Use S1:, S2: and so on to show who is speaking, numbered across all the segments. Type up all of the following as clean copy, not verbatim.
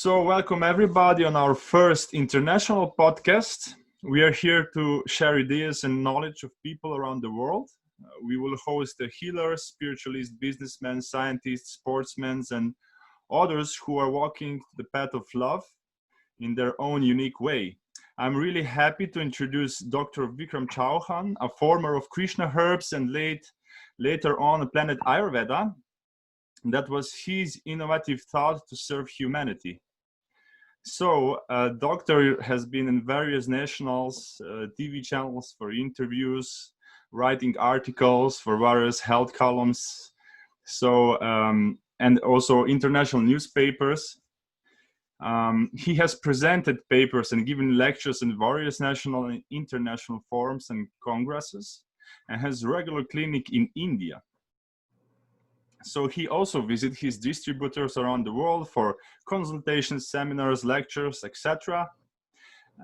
S1: So, welcome everybody on our first international podcast. We are here to share ideas and knowledge of people around the world. We will host the healers, spiritualists, businessmen, scientists, sportsmen, and others who are walking the path of love in their own unique way. I'm really happy to introduce Dr. Vikram Chauhan, a former of Krishna Herbs and later on a planet Ayurveda. That was his innovative thought to serve humanity. So, Doctor has been in various nationals, TV channels for interviews, writing articles for various health columns, and also international newspapers. He has presented papers and given lectures in various national and international forums and congresses, and has regular clinic in India. So he also visits his distributors around the world for consultations, seminars, lectures, etc.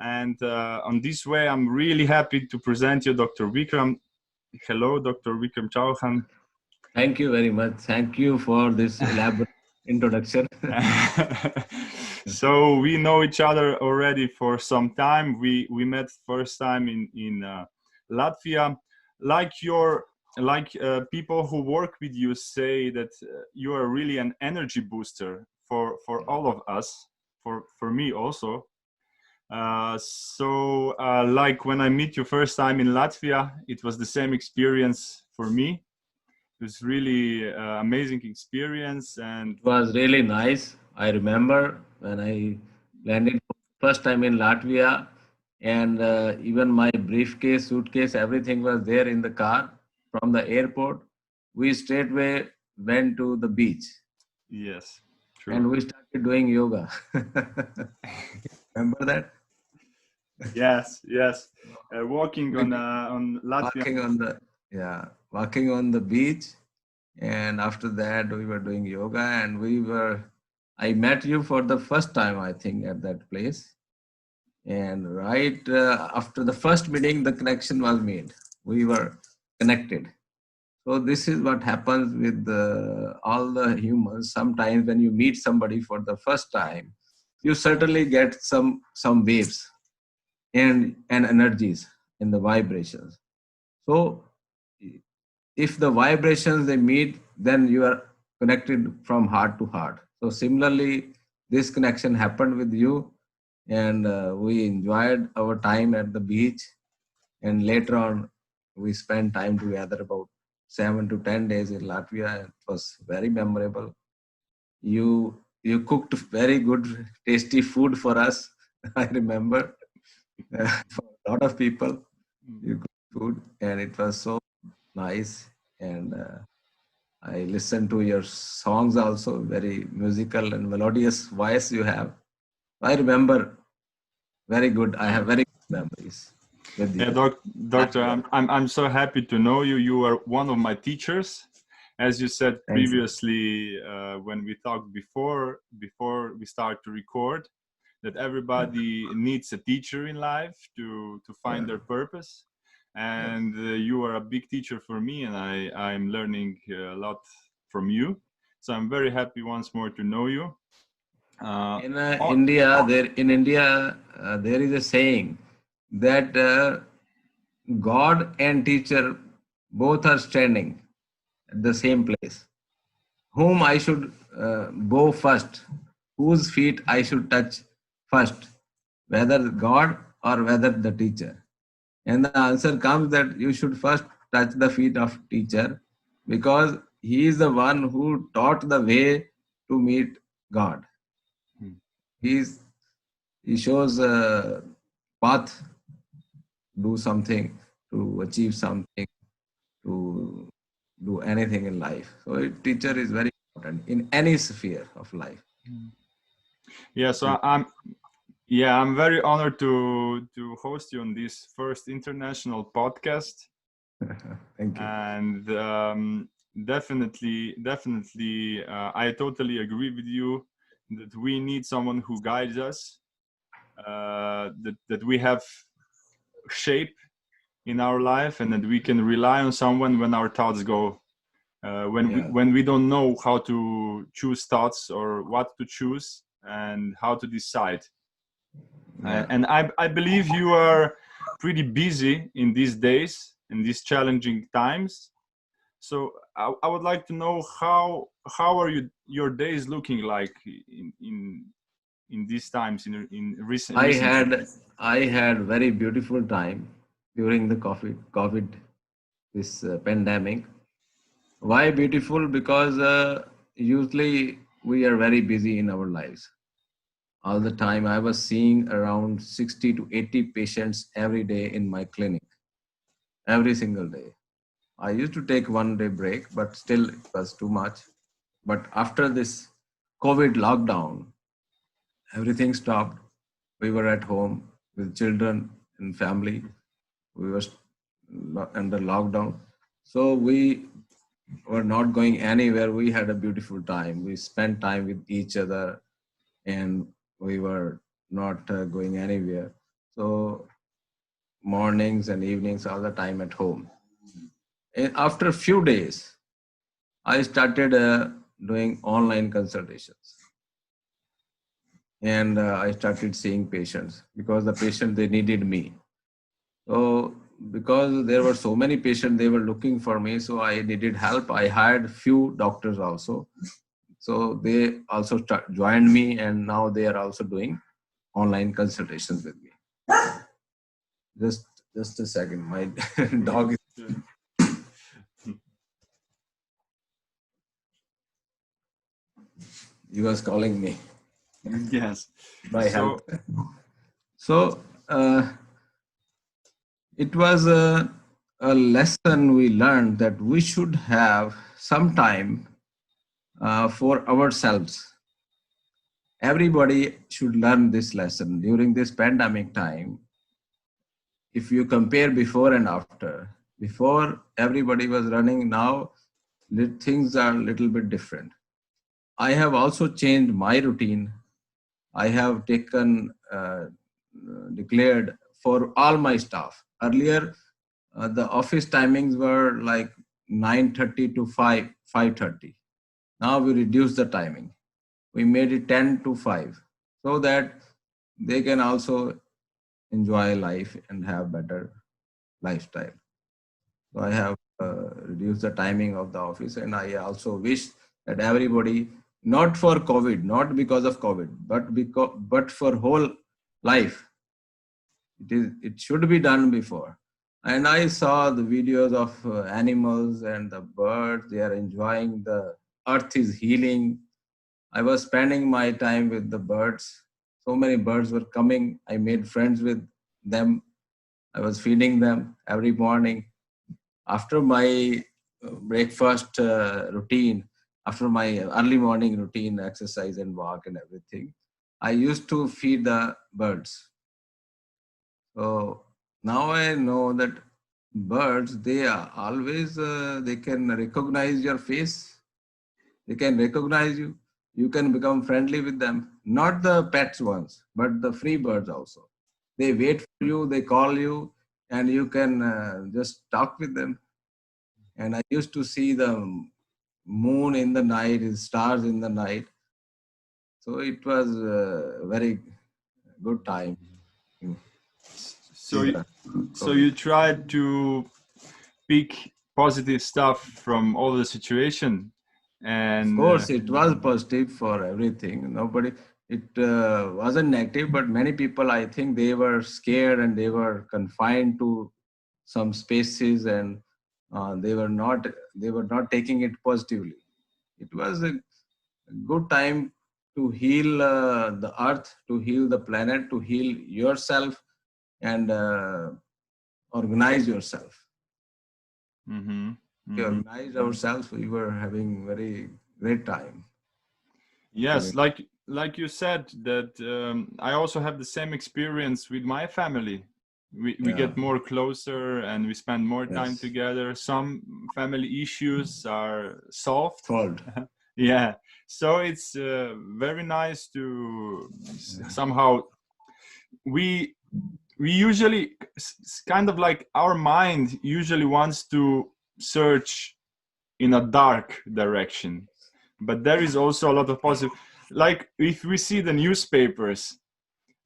S1: And on this way, I'm really happy to present you Dr. Vikram. Hello, Dr. Vikram Chauhan.
S2: Thank you very much. Thank you for this elaborate introduction.
S1: So we know each other already for some time. We met first time in Latvia. People who work with you say that you are really an energy booster for all of us, for me also. Like when I meet you first time in Latvia, it was the same experience for me. It was really amazing experience, and
S2: It was really nice. I remember when I landed first time in Latvia, and even my briefcase, suitcase, everything was there in the car. From the airport, we straightway went to the beach.
S1: Yes, true.
S2: And we started doing yoga. Remember that?
S1: Yes. Walking on Latvia.
S2: Walking on the beach, and after that we were doing yoga, and I met you for the first time, I think, at that place. And right after the first meeting, the connection was made. We were connected. So this is what happens with all the humans. Sometimes when you meet somebody for the first time, you certainly get some waves and energies in the vibrations. So if the vibrations they meet, then you are connected from heart to heart. So similarly, this connection happened with you, and we enjoyed our time at the beach, and later on we spent time together about 7 to 10 days in Latvia. It was very memorable. You cooked very good, tasty food for us. I remember for a lot of people, you cooked food, and it was so nice. And I listened to your songs also, very musical and melodious voice you have. I remember very good. I have very good memories.
S1: Yeah, Doctor, I'm so happy to know you. You are one of my teachers, as you said previously when we talked before we start to record, that everybody needs a teacher in life to find their purpose, and you are a big teacher for me, and I'm learning a lot from you. So I'm very happy once more to know you.
S2: In India, there is a saying that God and teacher both are standing at the same place. Whom I should bow first? Whose feet I should touch first? Whether God or whether the teacher? And the answer comes that you should first touch the feet of teacher, because he is the one who taught the way to meet God. He shows a path, do something, to achieve something, to do anything in life. So a teacher is very important in any sphere of life.
S1: Yeah, so I'm very honored to host you on this first international podcast.
S2: Thank you.
S1: And definitely, I totally agree with you that we need someone who guides us, that we have shape in our life, and that we can rely on someone when our thoughts go, when we don't know how to choose thoughts or what to choose. and how to decide.
S2: Yeah.
S1: And I believe you are pretty busy in these days, in these challenging times. So I would like to know how are your days looking like in these times in
S2: I
S1: recently.
S2: had I had very beautiful time during the COVID this pandemic. Why beautiful? Because usually we are very busy in our lives. All the time, I was seeing around 60 to 80 patients every day in my clinic, every single day. I used to take 1 day break, but still it was too much. But after this COVID lockdown, everything stopped. We were at home with children and family. We were under lockdown. So we were not going anywhere. We had a beautiful time. We spent time with each other and we were not going anywhere. So mornings and evenings, all the time at home. And after a few days, I started doing online consultations. And I started seeing patients because the patient, they needed me. So because there were so many patients, they were looking for me. So I needed help. I hired few doctors also. So they also joined me, and now they are also doing online consultations with me. Just just a second. My dog is he was calling me
S1: Yes.
S2: by
S1: So
S2: help. So it was a lesson we learned that we should have some time for ourselves. Everybody should learn this lesson during this pandemic time. If you compare before and after, before everybody was running, now things are a little bit different. I have also changed my routine. I have declared for all my staff. Earlier, the office timings were like 9:30 to 5:30. Now we reduced the timing. We made it 10 to 5 so that they can also enjoy life and have better lifestyle. So I have reduced the timing of the office, and I also wish that everybody, not for COVID, not because of COVID, but for whole life, it should be done before. And I saw the videos of animals and the birds. They are enjoying the earth is healing. I was spending my time with the birds. So many birds were coming. I made friends with them. I was feeding them every morning. After my breakfast routine, after my early morning routine, exercise and walk and everything, I used to feed the birds. So now I know that birds, they are always, they can recognize your face. They can recognize you. You can become friendly with them. Not the pets ones, but the free birds also. They wait for you, they call you, and you can just talk with them. And I used to see the moon in the night, stars in the night. So it was a very good time.
S1: so so you tried to pick positive stuff from all the situation,
S2: Of
S1: and
S2: course, it was positive for everything. Nobody, it wasn't negative, but many people, I think, they were scared and they were confined to some spaces, and they were not taking it positively. It was a good time to heal the earth, to heal the planet, to heal yourself, and organize yourself.
S1: mhm,
S2: We
S1: mhm.
S2: organized ourselves. We were having very great time.
S1: Yes, like you said that I also have the same experience with my family. We
S2: Yeah.
S1: get more closer and we spend more time
S2: Yes.
S1: together. Some family issues are solved.
S2: Solved.
S1: Yeah, so it's very nice to somehow we we usually kind of like our mind usually wants to search in a dark direction, but there is also a lot of positive. like if we see the newspapers,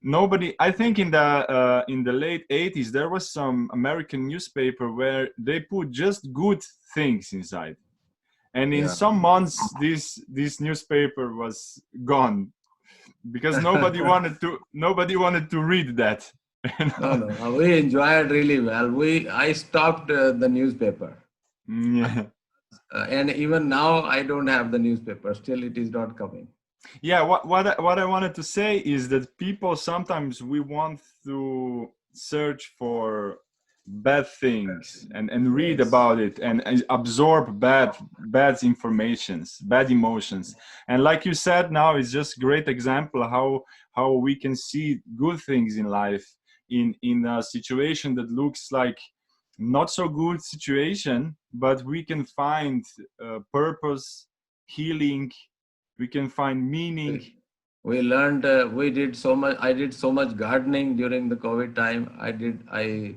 S1: nobody, I think in the late 80s there was some American newspaper where they put just good things inside, and in
S2: Yeah.
S1: some months this newspaper was gone because nobody wanted to read that. You
S2: No,
S1: know?
S2: no, we enjoyed really well. I stopped the newspaper,
S1: Yeah.
S2: and even now I don't have the newspaper. Still, it is not coming.
S1: Yeah, what I wanted to say is that people sometimes we want to search for bad things and read
S2: Yes.
S1: about it and absorb bad informations, bad emotions. And like you said, now it's just great example how we can see good things in life in a situation that looks like not so good situation, but we can find purpose, healing, we can find meaning.
S2: We learned. We did so much. I did so much gardening during the COVID time. I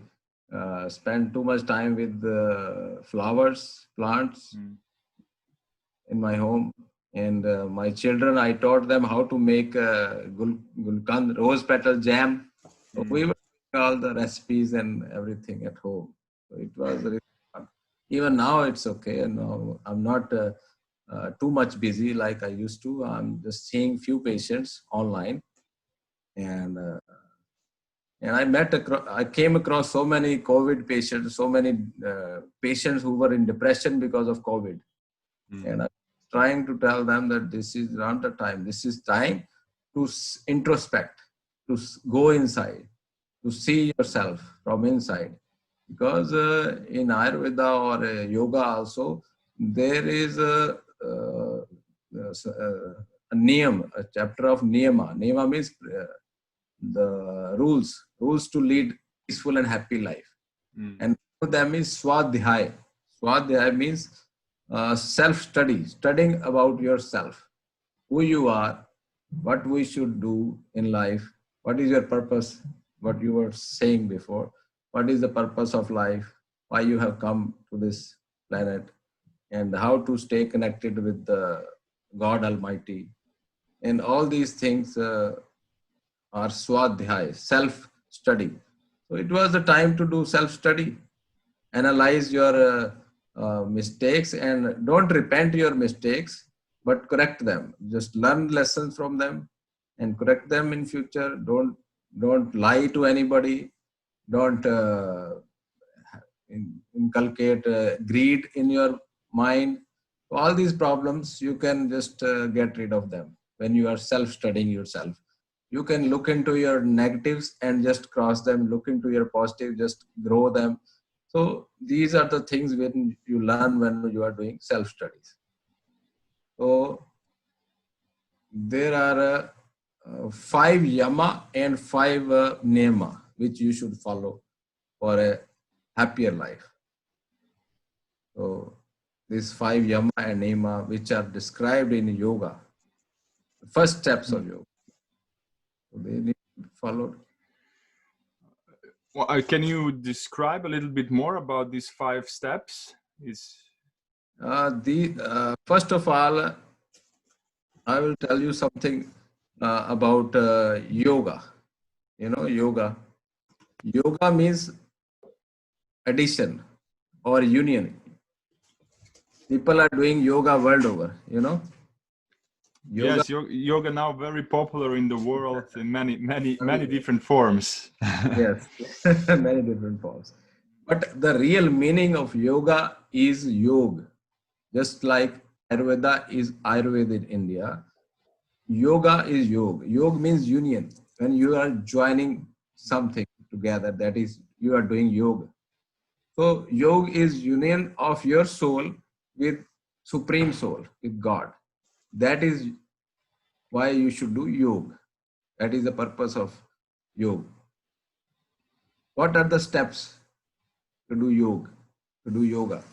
S2: spent too much time with the flowers, plants
S1: Mm.
S2: in my home, and my children. I taught them how to make gulkand, rose petal jam. So we
S1: Mm.
S2: were doing all the recipes and everything at home. So it was really fun. Even now it's okay. And now I'm not too much busy like I used to. I'm just seeing few patients online, and I came across so many COVID patients, so many patients who were in depression because of COVID,
S1: Mm.
S2: and I'm trying to tell them that this is not the time. This is time to introspect, to go inside, to see yourself from inside. Because in Ayurveda or yoga also, there is a niyam, a chapter of niyama. Niyama means the rules to lead peaceful and happy life.
S1: Mm.
S2: And one of them is swadhyay. Swadhyay means self-study, studying about yourself, who you are, what we should do in life, what is your purpose, what you were saying before, what is the purpose of life, why you have come to this planet, and how to stay connected with the God Almighty. And all these things are swadhyay, self-study. So it was the time to do self-study, analyze your mistakes, and don't repent your mistakes, but correct them. Just learn lessons from them and correct them in future. Don't lie to anybody. Don't inculcate greed in your mind. All these problems you can just get rid of them when you are self-studying yourself. You can look into your negatives and just cross them, look into your positive, just grow them. So these are the things when you learn when you are doing self-studies. So there are 5 yama and 5 nema which you should follow for a happier life. So these 5 yama and nema which are described in yoga, the first steps of yoga. So they need to be followed.
S1: Well, can you describe a little bit more about these 5 steps?
S2: First of all, I will tell you something about yoga. You know, yoga. Yoga means addition or union. People are doing yoga world over. You know, yoga.
S1: Yes, yoga now very popular in the world in many different forms.
S2: Yes, many different forms. But the real meaning of yoga is yoga. Just like Ayurveda is Ayurveda in India, yoga is yoga. Yoga means union. When you are joining something together, that is, you are doing yoga. So yoga is union of your soul with supreme soul, with God. That is why you should do yoga. That is the purpose of yoga. What are the steps to do yoga? To do yoga.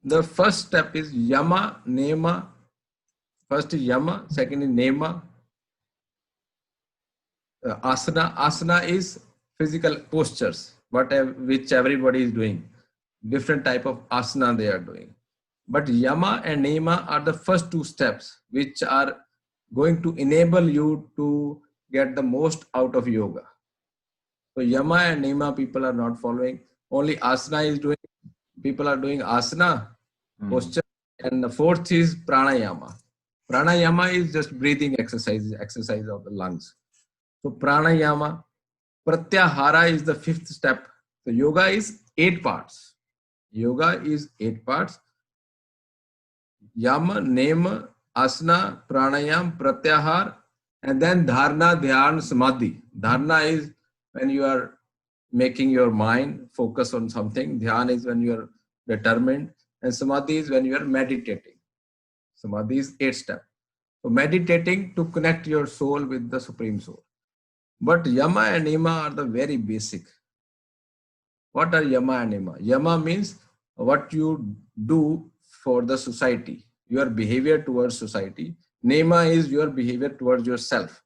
S2: The first step is yama, nema. First is yama, second is nema. Asana. Asana is physical postures, which everybody is doing. Different type of asana they are doing. But yama and nema are the first 2 steps, which are going to enable you to get the most out of yoga. So yama and niyama people are not following. Only asana is doing. People are doing asana
S1: Mm.
S2: posture, and the fourth is pranayama. Pranayama is just breathing exercise of the lungs. So pranayama, pratyahara is the fifth step. So yoga is 8 parts. Yoga is 8 parts. Yama, nema, asana, pranayam, pratyahar, and then dharana, dhyan, samadhi. Dharana is when you are making your mind focus on something. Dhyan is when you are determined, and samadhi is when you are meditating. Samadhi is 8 step. So meditating to connect your soul with the Supreme Soul. But yama and niyama are the very basic. What are yama and niyama? Yama means what you do for the society, your behavior towards society. Niyama is your behavior towards yourself.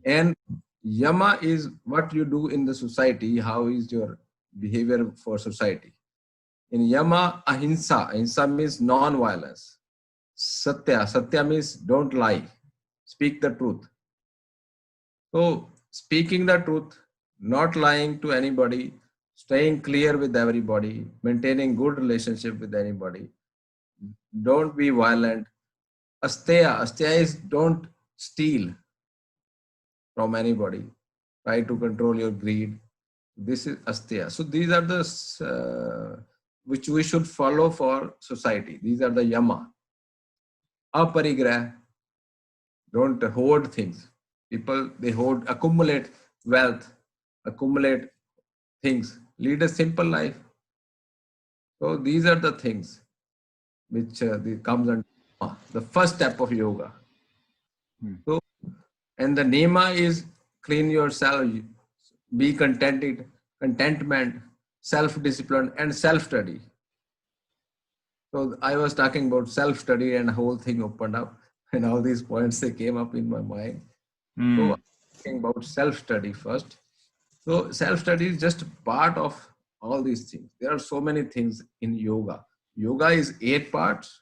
S2: And yama is what you do in the society, how is your behavior for society. In yama, ahimsa, ahimsa means non-violence. Satya, satya means don't lie, speak the truth. So speaking the truth, not lying to anybody, staying clear with everybody, maintaining good relationship with anybody, don't be violent. Asteya, asteya is don't steal from anybody. Try to control your greed. This is asteya. So these are the which we should follow for society. These are the yama. Aparigrah, don't hoard things. People, they hoard, accumulate wealth, accumulate things, lead a simple life. So these are the things which comes under the first step of yoga. So, and the nema is clean yourself, be contented, contentment, self-discipline, and self-study. So I was talking about self-study, and the whole thing opened up, and all these points they came up in my mind. So I'm talking about self-study first. So self-study is just part of all these things. There are so many things in yoga. Yoga is 8 parts,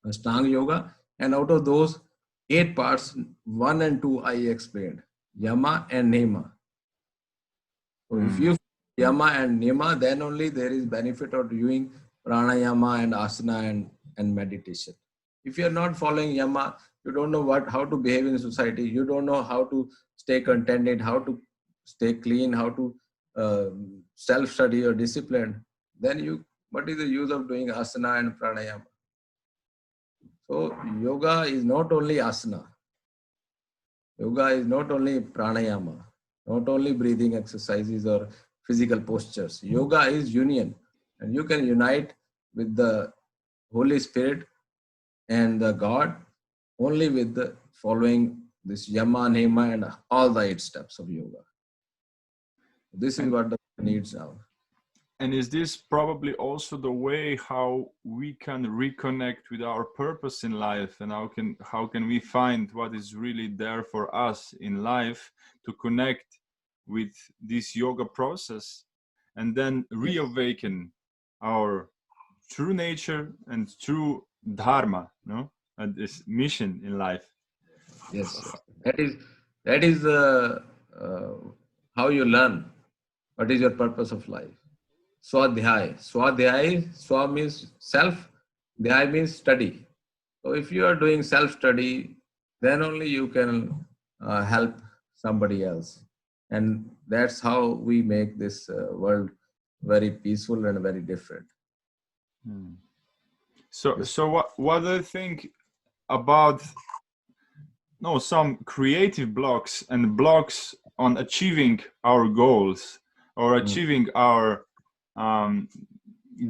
S2: Ashtanga yoga, and out of those 8 parts, 1 and 2 I explained, yama and nema. So if you yama and nema, then only there is benefit of doing pranayama and asana and meditation. If you are not following yama, you don't know how to behave in society. You don't know how to stay contented, how to stay clean, how to self-study or discipline. Then what is the use of doing asana and pranayama? So yoga is not only asana. Yoga is not only pranayama, not only breathing exercises or physical postures. Yoga is union, and you can unite with the Holy Spirit and the God only with the following this yama, nema, and all the 8 steps of yoga. This is what the needs now.
S1: And is this probably also the way how we can reconnect with our purpose in life, and how can we find what is really there for us in life to connect with this yoga process and then reawaken our true nature and true dharma, no, and this mission in life?
S2: Yes, that is how you learn what is your purpose of life. Swadhyay. Swadhyay, swa means self, dhyay means study. So if you are doing self-study, then only you can help somebody else. And that's how we make this world very peaceful and very different.
S1: So what do you think about some creative blocks and blocks on achieving our goals or achieving our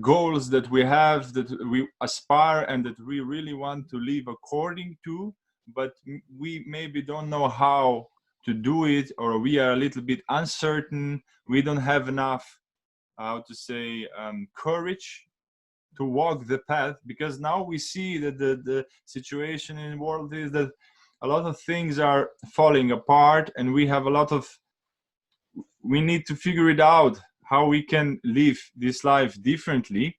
S1: goals that we have, that we aspire and that we really want to live according to, but we maybe don't know how to do it, or we are a little bit uncertain, we don't have enough courage to walk the path, because now we see that the situation in the world is that a lot of things are falling apart, and we need to figure it out how we can live this life differently.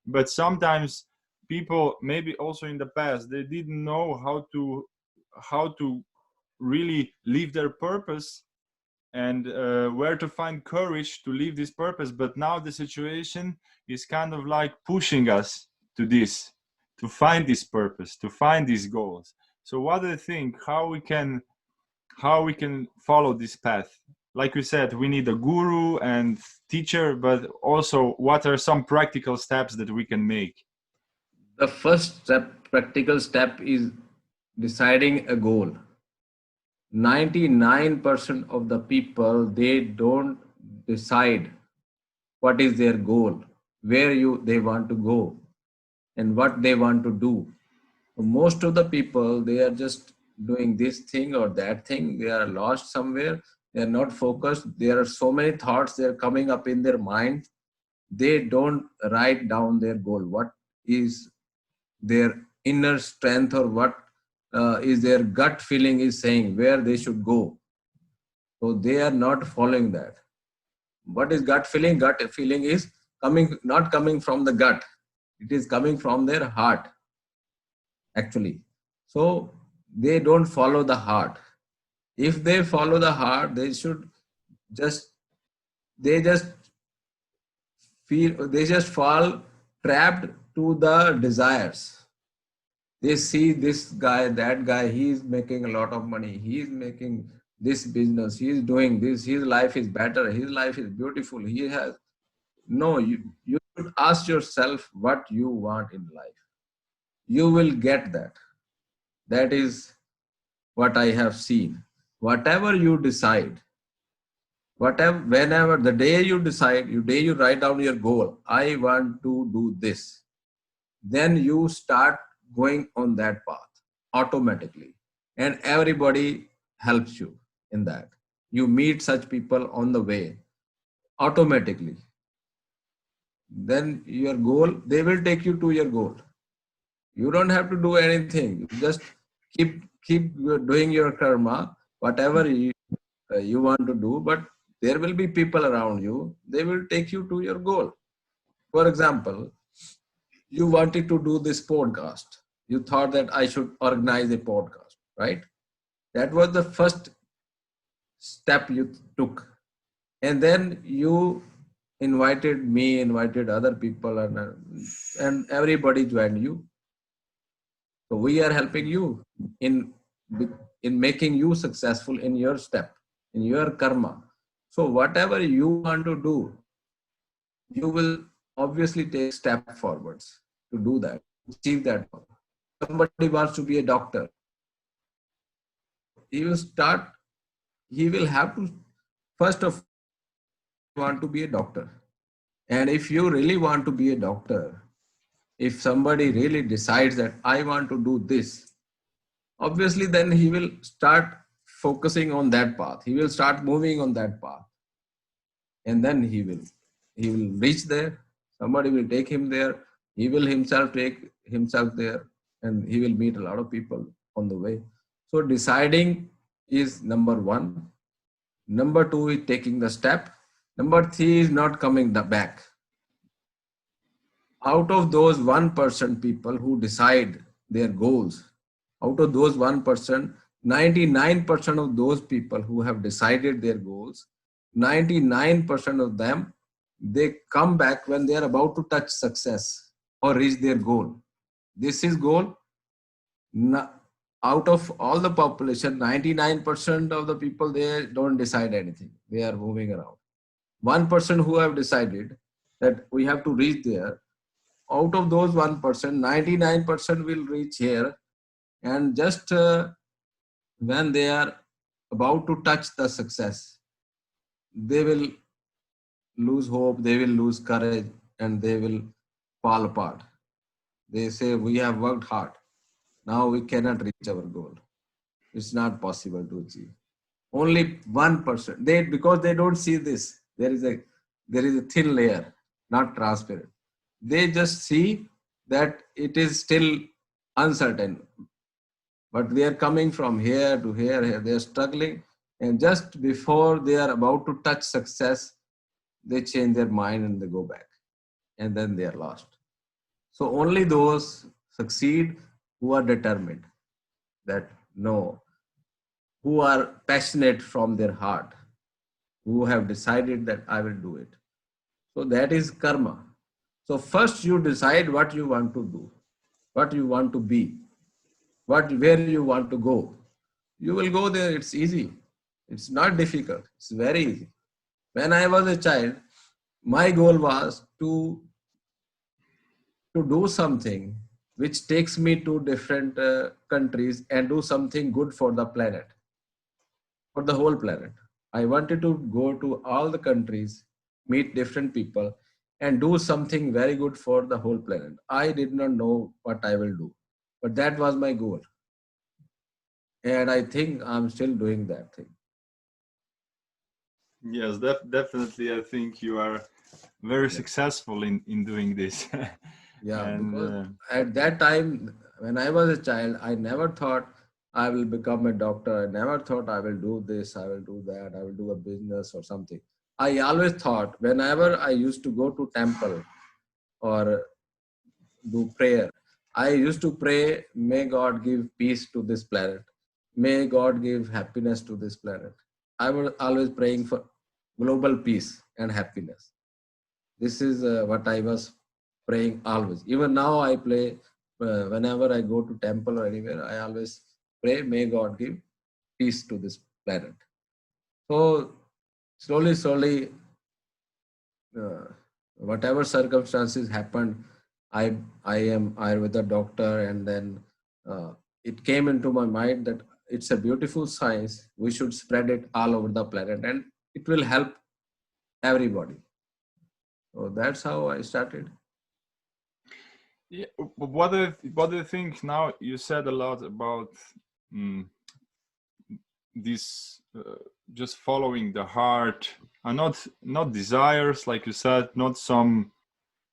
S1: But sometimes people, maybe also in the past, they didn't know how to how to really live their purpose, and where to find courage to live this purpose. But now the situation is kind of like pushing us to this, to find this purpose, to find these goals. So what do you think, how we can follow this path? Like we said, we need a guru and teacher, but also what are some practical steps that we can make?
S2: The first step, practical step, is deciding a goal. 99% of the people, they don't decide what is their goal, where they want to go, and what they want to do. So most of the people, they are just doing this thing or that thing. They are lost somewhere. They are not focused. There are so many thoughts they are coming up in their mind. They don't write down their goal. What is their inner strength, or what is their gut feeling is saying where they should go. So they are not following that. What is gut feeling? Gut feeling is not coming from the gut. It is coming from their heart, actually. So they don't follow the heart. If they follow the heart, they just feel, they just fall trapped to the desires. They see this guy, that guy, he is making a lot of money, he is making this business, he is doing this, his life is better, his life is beautiful, he has. No, you should ask yourself what you want in life. You will get that. That is what I have seen. Whatever you decide, whenever the day you decide, you write down your goal, I want to do this, then you start going on that path automatically, and everybody helps you in that. You meet such people on the way automatically. Then your goal, they will take you to your goal. You don't have to do anything. You just keep doing your karma, whatever you want to do, but there will be people around you. They will take you to your goal. For example, you wanted to do this podcast. You thought that I should organize a podcast, right? That was the first step you took. And then you invited me, invited other people, and everybody joined you. So we are helping you in making you successful in your step, in your karma. So whatever you want to do, you will obviously take step forwards to do that, achieve that. Somebody wants to be a doctor. He will have to first of all want to be a doctor. And if you really want to be a doctor, if somebody really decides that I want to do this, obviously then he will start focusing on that path. He will start moving on that path. And then he will reach there. Somebody will take him there. He will himself take himself there, and he will meet a lot of people on the way. So deciding is number one. Number two is taking the step. Number three is not coming back. Out of those 1% people who decide their goals, out of those 1%, 99% of those people who have decided their goals, 99% of them, they come back when they are about to touch success or reach their goal. This is goal. Out of all the population, 99% of the people, they don't decide anything. They are moving around. 1% who have decided that we have to reach there, out of those 1%, 99% will reach here, and just when they are about to touch the success, they will lose hope, they will lose courage, and they will fall apart. They say, we have worked hard. Now we cannot reach our goal. It's not possible to achieve. Only 1%. Because they don't see this. There is a thin layer, not transparent. They just see that it is still uncertain. But they are coming from here to here. They are struggling. And just before they are about to touch success, they change their mind and they go back. And then they are lost. So only those succeed who are determined that No, who are passionate from their heart, who have decided that I will do it. So that is karma. So first you decide what you want to do, what you want to be, where you want to go. You will go there. It's easy. It's not difficult. It's very easy. When I was a child, my goal was to do something which takes me to different countries and do something good for the planet, for the whole planet. I wanted to go to all the countries, meet different people, and do something very good for the whole planet. I did not know what I will do, but that was my goal. And I think I'm still doing that thing.
S1: Yes, definitely. I think you are very
S2: Yeah.
S1: successful in doing this.
S2: Yeah,
S1: And
S2: because at that time, when I was a child, I never thought I will become a doctor. I never thought I will do this, I will do that, I will do a business or something. I always thought whenever I used to go to temple or do prayer, I used to pray, may God give peace to this planet. May God give happiness to this planet. I was always praying for global peace and happiness. This is what I was praying always. Even now I play, whenever I go to temple or anywhere, I always pray, may God give peace to this planet. So slowly, uh, whatever circumstances happened, I I am Ayurveda doctor, and then it came into my mind that it's a beautiful science. We should spread it all over the planet, and it will help everybody. So that's how I started.
S1: yeah, what do you think now? You said a lot about mm, this just following the heart, and not desires, like you said, not some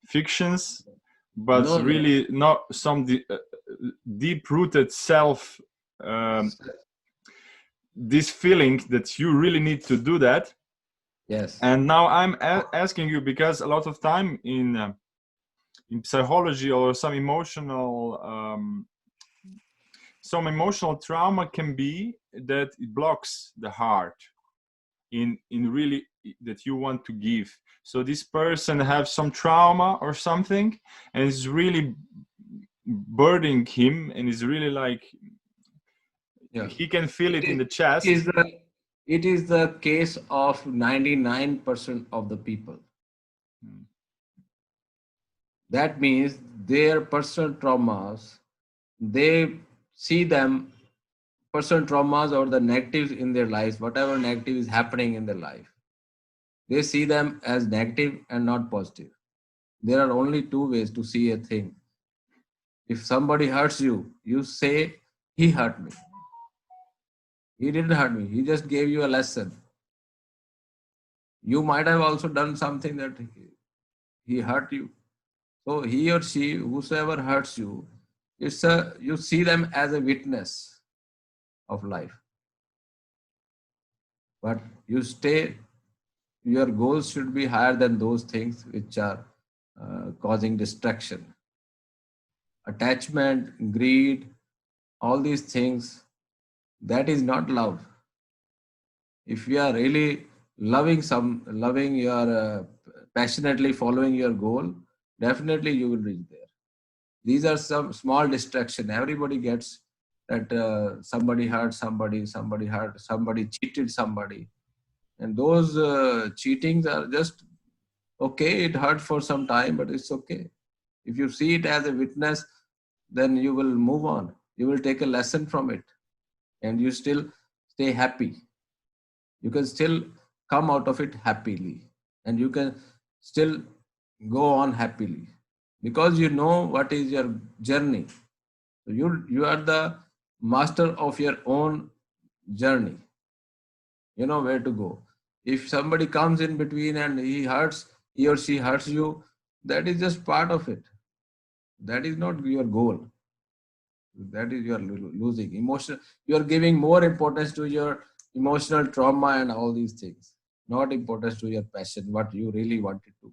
S1: fictions, but
S2: No, no.
S1: really not some deep-rooted self. Um, this feeling that you really need to do that.
S2: Yes.
S1: And now I'm asking you, because a lot of time in psychology, or some emotional trauma can be that it blocks the heart in really that you want to give. So this person have some trauma or something, and it's really burdening him, and is really like
S2: Yeah.
S1: he can feel
S2: It
S1: it in
S2: is,
S1: the
S2: it is
S1: chest.
S2: the it is the case of 99% of the people.
S1: Mm.
S2: That means their personal traumas, they see them personal traumas or the negatives in their lives, whatever negative is happening in their life, they see them as negative and not positive. There are only two ways to see a thing. If somebody hurts you, you say, he hurt me. He didn't hurt me. He just gave you a lesson. You might have also done something that he hurt you. So he or she, whosoever hurts you, you see them as a witness of life. But you stay, your goals should be higher than those things which are causing distraction. Attachment, greed, all these things, that is not love. If you are really loving your passionately following your goal, definitely you will reach there. These are some small distraction. Everybody gets that somebody hurt somebody, somebody hurt somebody, cheated somebody, and those cheatings are just okay. It hurt for some time, but it's okay. If you see it as a witness, then you will move on. You will take a lesson from it, and you still stay happy. You can still come out of it happily, and you can still go on happily because you know what is your journey. You are the master of your own journey. You know where to go. If somebody comes in between and he or she hurts you, that is just part of it. That is not your goal. That is you are losing emotion. You are giving more importance to your emotional trauma and all these things, not importance to your passion, what you really wanted to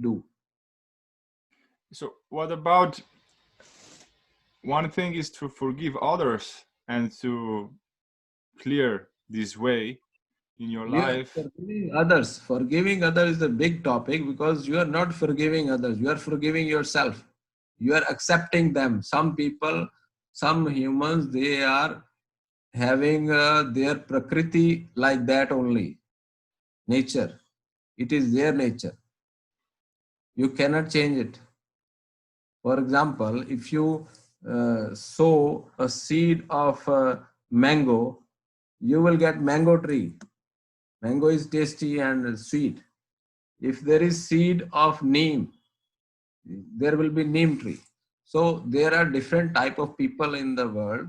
S2: do.
S1: So what about, one thing is to forgive others, and to clear this way in your
S2: You are
S1: life.
S2: forgiving others. Forgiving others is a big topic because you are not forgiving others. You are forgiving yourself. You are accepting them. Some people, some humans, they are having their prakriti like that only. Nature. It is their nature. You cannot change it. For example, if you sow a seed of mango, you will get mango tree. Mango is tasty and sweet. If there is seed of neem, there will be neem tree. So there are different type of people in the world.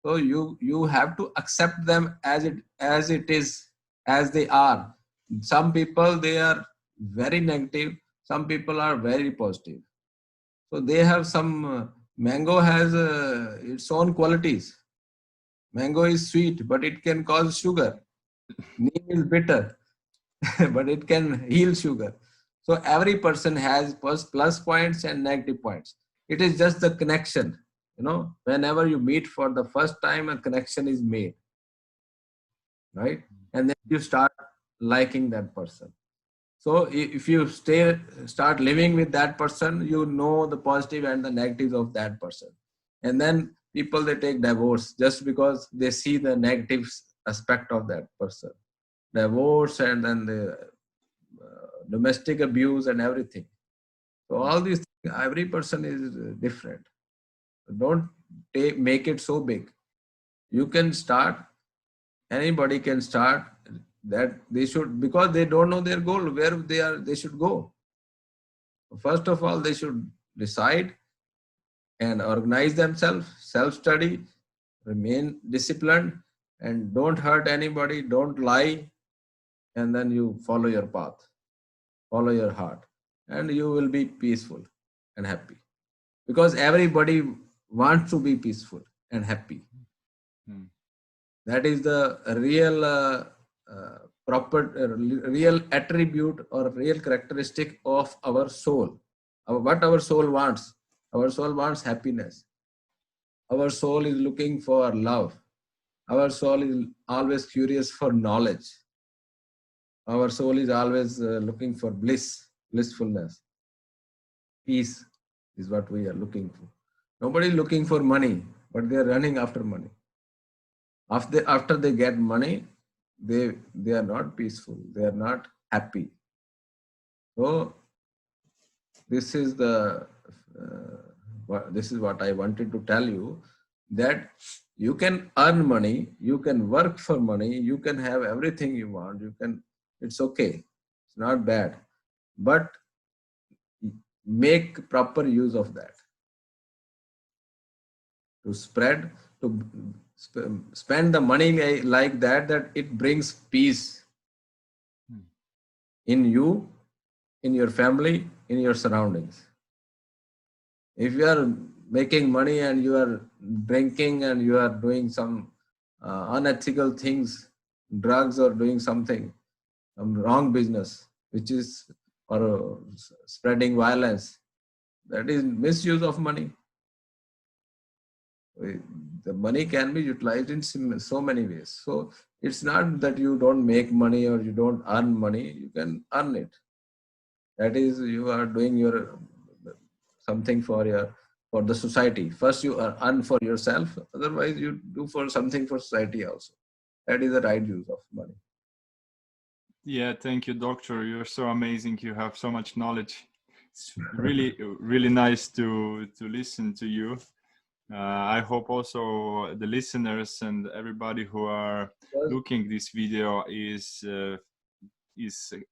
S2: So you have to accept them as it is, as they are. Some people, they are very negative. Some people are very positive. So they have some mango has its own qualities. Mango is sweet, but it can cause sugar. Neem is bitter, but it can heal sugar. So every person has plus points and negative points. It is just the connection. Whenever you meet for the first time, a connection is made, right? And then you start liking that person. So if you start living with that person, you know the positive and the negatives of that person. And then people, they take divorce just because they see the negative aspect of that person. Divorce, and then the domestic abuse and everything. So all these things, every person is different. Don't make it so big. You can start, anybody can start, that they should, because they don't know their goal, where they should go. First of all, they should decide and organize themselves, self-study, remain disciplined, and don't hurt anybody, don't lie, and then you follow your path, follow your heart, and you will be peaceful and happy. Because everybody wants to be peaceful and happy.
S1: Hmm.
S2: That is the real real attribute or real characteristic of our soul. What our soul wants? Our soul wants happiness. Our soul is looking for love. Our soul is always curious for knowledge. Our soul is always looking for blissfulness. Peace is what we are looking for. Nobody is looking for money, but they are running after money. After they get money, they are not peaceful. They are not happy. So this is this is what I wanted to tell you, that you can earn money, you can work for money, you can have everything you want. It's okay. It's not bad, but make proper use of that to spend the money like that it brings peace in you, in your family, in your surroundings. If you are making money and you are drinking and you are doing some unethical things, drugs, or doing some wrong business, which is, or spreading violence, that is misuse of money. The money can be utilized in so many ways. So it's not that you don't make money or you don't earn money. You can earn it. That is, you are doing your something for the society. First, you earn for yourself. Otherwise, you do for something for society also. That is the right use of money.
S1: Yeah, thank you, doctor. You're so amazing. You have so much knowledge. It's really, really nice to listen to you. I hope also the listeners and everybody who are looking this video is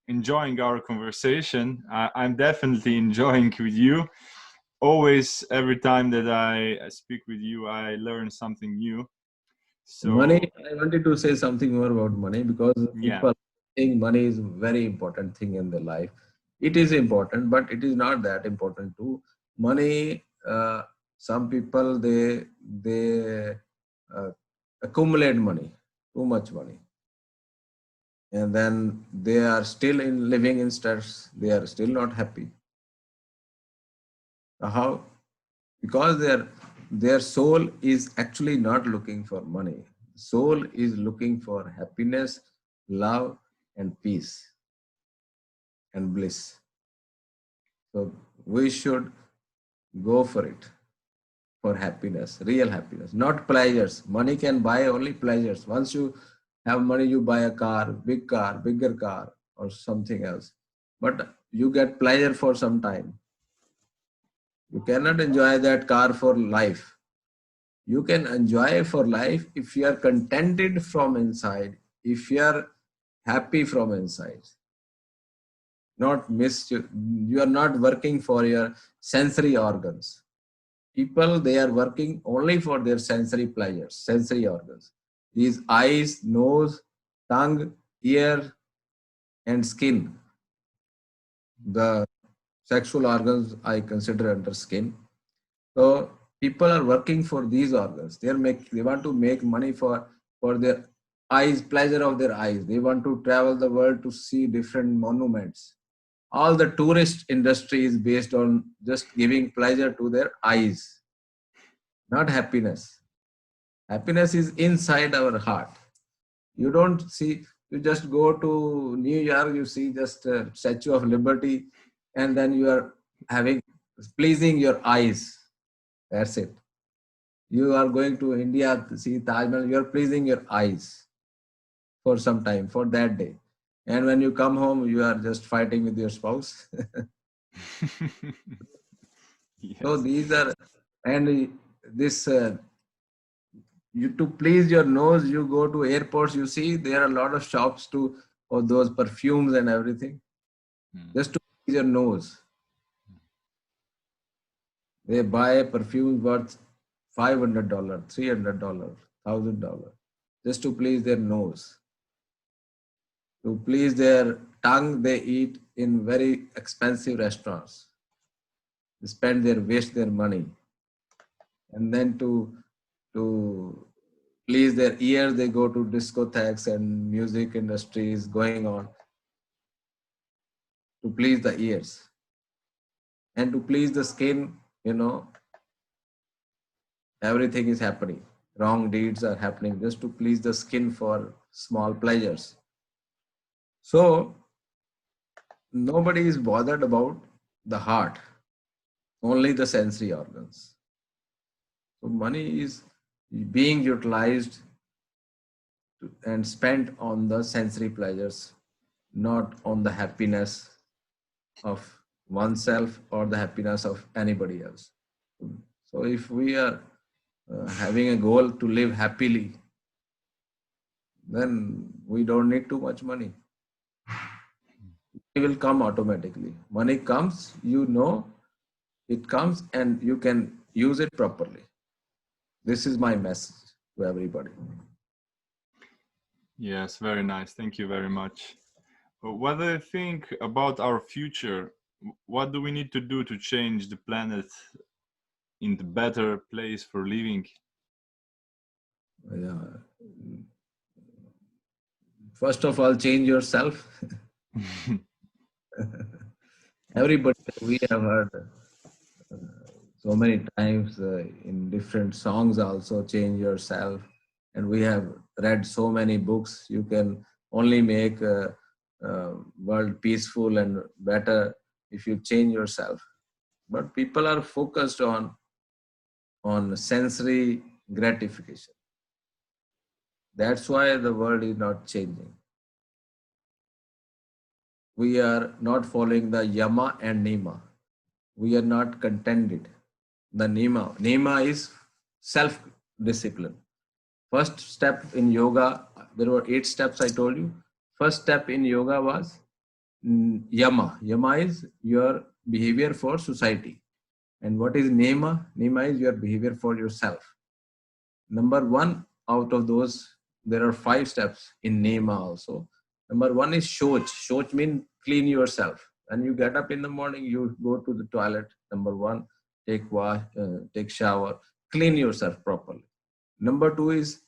S1: enjoying our conversation. I'm definitely enjoying with you. Always, every time that I speak with you, I learn something new. So
S2: money, I wanted to say something more about money, because
S1: yeah,
S2: people think money is a very important thing in their life. It is important, but it is not that important too. Money, some people, they uh, accumulate money, too much money, and then they are still living in stress. They are still not happy. How? Because their soul is actually not looking for money. Soul is looking for happiness, love, and peace and bliss. So we should go for it, for happiness, real happiness, not pleasures. Money can buy only pleasures. Once you have money, you buy a car, bigger car, or something else. But you get pleasure for some time. You cannot enjoy that car for life. You can enjoy for life if you are contented from inside, if you are happy from inside. Not miss you are not working for your sensory organs. People, they are working only for their sensory pleasures, sensory organs. These eyes, nose, tongue, ear, and skin. The sexual organs I consider under skin. So people are working for these organs. They want to make money for their eyes, pleasure of their eyes. They want to travel the world to see different monuments. All the tourist industry is based on just giving pleasure to their eyes, not happiness. Happiness is inside our heart. You don't see, you just go to New York, you see just a Statue of Liberty, and then you are having pleasing your eyes. That's it. You are going to India to see Taj Mahal, you are pleasing your eyes for some time, for that day. And when you come home, you are just fighting with your spouse. So
S1: Yes.
S2: these are, and this, you to please your nose, you go to airports, you see there are a lot of shops to, for those perfumes and everything, just to please your nose. They buy perfumes worth $500, $300, $1,000 just to please their nose. To please their tongue, they eat in very expensive restaurants. They spend waste their money. And then to please their ears, they go to discotheques and music industries going on to please the ears. And to please the skin, everything is happening. Wrong deeds are happening just to please the skin for small pleasures. So nobody is bothered about the heart, only the sensory organs. So money is being utilized and spent on the sensory pleasures, not on the happiness of oneself or the happiness of anybody else. So if we are having a goal to live happily, then we don't need too much money. It will come automatically. Money comes, it comes and you can use it properly. This is my message to everybody.
S1: Yes, very nice. Thank you very much. What do you think about our future? What do we need to do to change the planet in the better place for living?
S2: Yeah. First of all, change yourself. Everybody, we have heard so many times in different songs also, change yourself. And we have read so many books. You can only make world peaceful and better if you change yourself. But people are focused on sensory gratification. That's why the world is not changing. We are not following the yama and nima. We are not contented. The nima is self-discipline. First step in yoga, there were 8 steps I told you. First step in yoga was yama. Yama is your behavior for society. And what is nema? Nema is your behavior for yourself. Number 1 out of those, there are 5 steps in nema also. Number 1 is shoch. Shoch means clean yourself. When you get up in the morning, you go to the toilet. Number 1, take shower, clean yourself properly. Number 2 is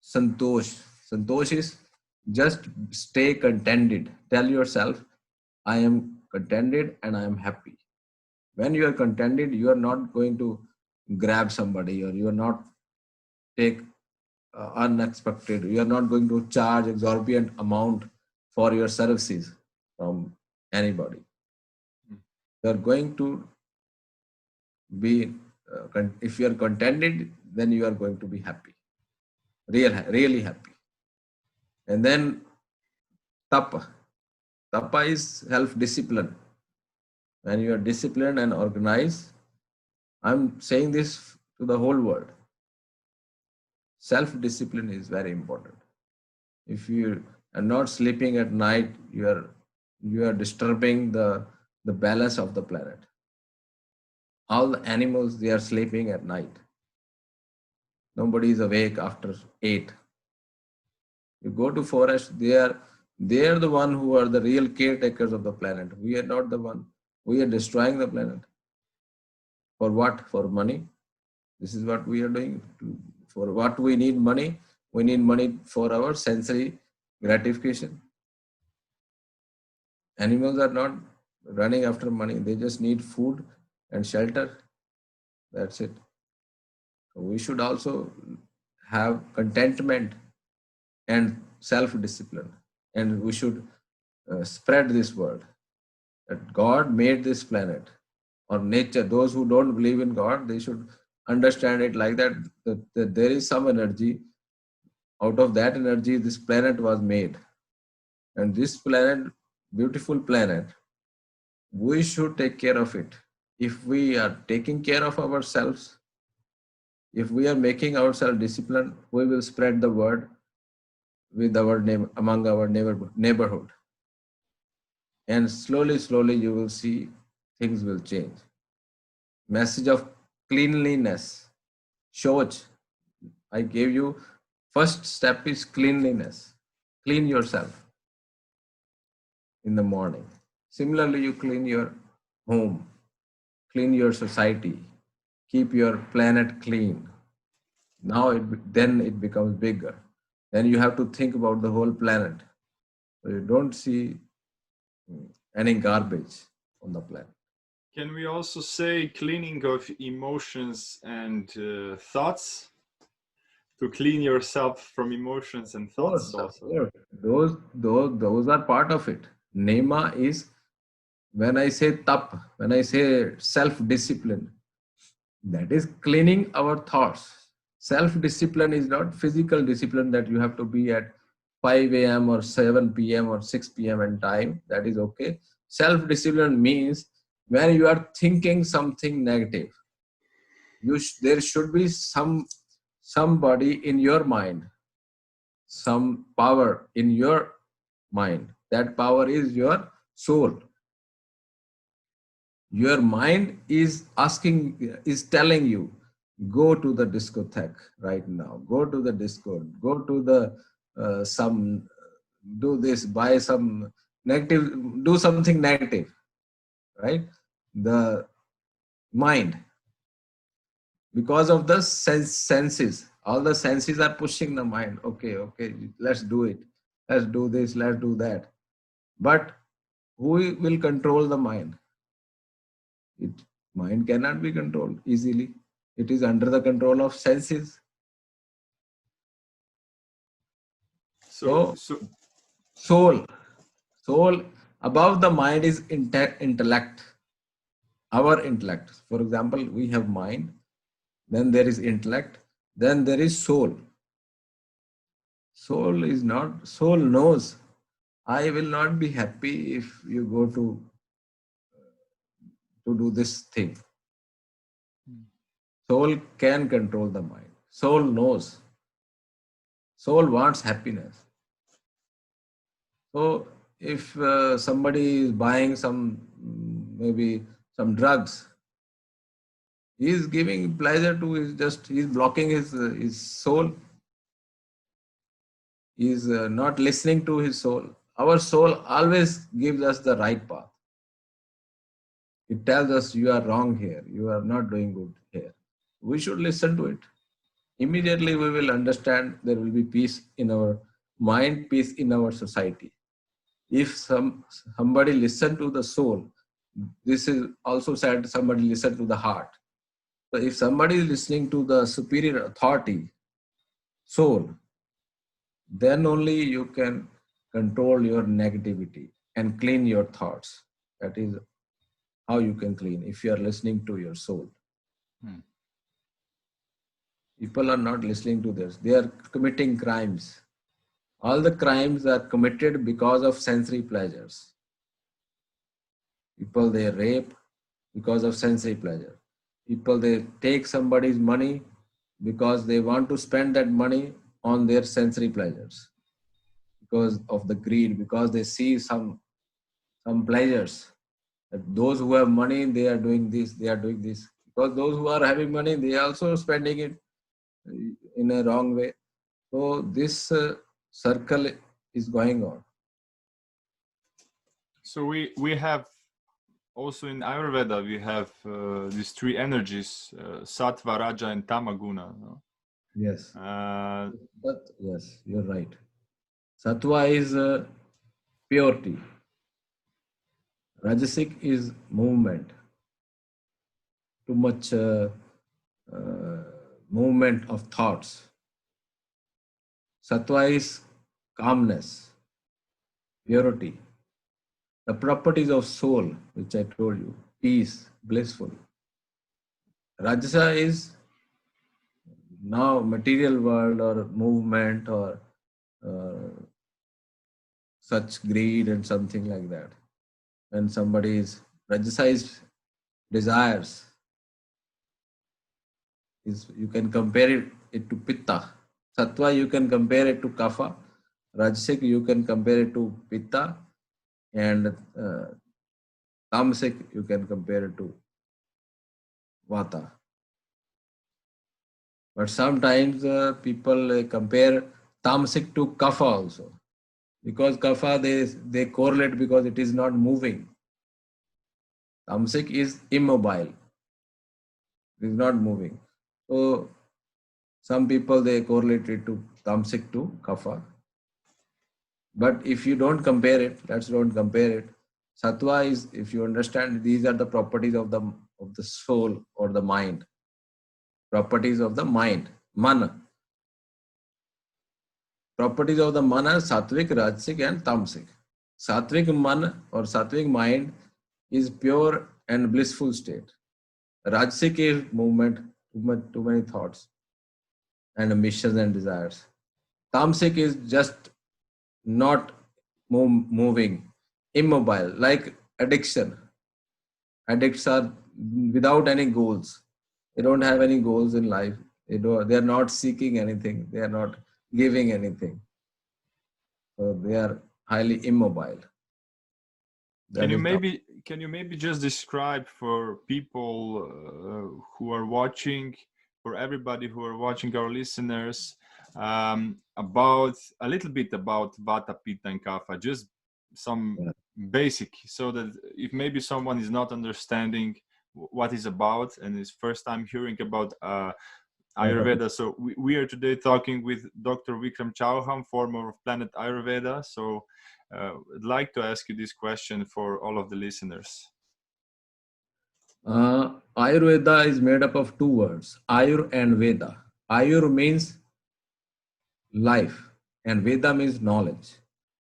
S2: santosh. Santosh is just stay contented. Tell yourself, I am contented and I am happy. When you are contented, you are not going to grab somebody, or you are not take unexpected. You are not going to charge exorbitant amount for your services from anybody. You are going to be, if you are contented, then you are going to be happy, really happy. And then tapa. Tapa is self-discipline. When you are disciplined and organized, I'm saying this to the whole world. Self-discipline is very important. If you are not sleeping at night, you are disturbing the balance of the planet. All the animals, they are sleeping at night. Nobody is awake after 8. You go to forest, they are the one who are the real caretakers of the planet. We are not the one. We are destroying the planet. For what? For money. This is what we are doing. For what we need money? We need money for our sensory gratification. Animals are not running after money. They just need food and shelter. That's it. We should also have contentment and self-discipline. And we should spread this word that God made this planet or nature. Those who don't believe in God, they should understand it like that, that there is some energy. Out of that energy, this planet was made. And this planet, beautiful planet, we should take care of it. If we are taking care of ourselves, if we are making ourselves disciplined, we will spread the word with our name among our neighborhood. And slowly you will see things will change. Message of cleanliness. Shoch. I gave you, first step is cleanliness. Clean yourself in the morning. Similarly, you clean your home, clean your society, keep your planet clean. Now then it becomes bigger. Then you have to think about the whole planet. So you don't see any garbage on the planet.
S1: Can we also say cleaning of emotions and thoughts? To clean yourself from emotions and thoughts also.
S2: Those are part of it. Nema is, when I say tap, when I say self-discipline, that is cleaning our thoughts. Self-discipline is not physical discipline that you have to be at 5 a.m. or 7 p.m. or 6 p.m. in time. That is okay. Self-discipline means when you are thinking something negative, there should be somebody in your mind, some power in your mind. That power is your soul. Your mind is telling you, go to the discotheque right now, go to the disco, go to the do this, buy some negative, do something negative, right? The mind, because of the senses, all the senses are pushing the mind. Okay, let's do it. Let's do this, let's do that. But who will control the mind? Mind cannot be controlled easily. It is under the control of senses. So soul above the mind is intellect. Our intellect. For example, we have mind, then there is intellect, then there is soul. Soul knows, I will not be happy if you go to do this thing. Soul can control the mind. Soul knows. Soul wants happiness. So if somebody is buying maybe some drugs, he is giving pleasure to he is blocking his soul. He is not listening to his soul. Our soul always gives us the right path. It tells us you are wrong here. You are not doing good here. We should listen to it. Immediately we will understand there will be peace in our mind, peace in our society. If somebody listen to the soul, this is also said somebody listen to the heart. So if somebody is listening to the superior authority, soul, then only you can control your negativity and clean your thoughts. That is how you can clean if you are listening to your soul.
S1: Hmm.
S2: People are not listening to this. They are committing crimes. All the crimes are committed because of sensory pleasures. People, they rape because of sensory pleasure. People, they take somebody's money because they want to spend that money on their sensory pleasures, because of the greed, because they see some pleasures. That those who have money, they are doing this, they are doing this. Because those who are having money, they are also spending it in a wrong way. So this circle is going on.
S1: So we have also in Ayurveda we have these three energies: Sattva, Raja, and Tamaguna. No?
S2: Yes.
S1: Uh,
S2: But yes, you're right. Sattva is purity. Rajasic is movement. Too much uh, movement of thoughts. Sattva is calmness, purity. The properties of soul, which I told you, peace, blissful. Rajasa is now material world or movement or uh, such greed and something like that. When somebody is Rajasa is desires, is you can compare it to Pitta. Sattva you can compare it to Kapha. Rajasic you can compare it to Pitta, and Tamasic you can compare it to Vata. But sometimes people compare Tamasic to Kapha also, because Kapha they correlate because it is not moving. Tamasic is immobile, it is not moving. So some people they correlate it to Tamasic to Kapha. But if you don't compare it, let's don't compare it. Sattva is, if you understand, these are the properties of the soul or the mind. Properties of the mind, mana. Properties of the mana, sattvic, rajasic, and tamasic. Sattvic man or sattvic mind is pure and blissful state. Rajasic is movement, too many thoughts and ambitions and desires. Tamasic is just not moving, immobile, like addiction. Addicts are without any goals. They don't have any goals in life. They are not seeking anything. They are not giving anything. So they are highly immobile.
S1: can
S2: That
S1: you
S2: is the
S1: maybe can you maybe just describe for people who are watching, for everybody who are watching, our listeners, about a little bit about Vata, Pitta, and Kapha, just some
S2: yeah.
S1: basic, so that if maybe someone is not understanding what is about and is first time hearing about
S2: Vata.
S1: Ayurveda. So we are today talking with Dr. Vikram Chauhan, former of Planet Ayurveda. So I'd like to ask you this question for all of the listeners.
S2: Ayurveda is made up of two words, Ayur and Veda. Ayur means life and Veda means knowledge.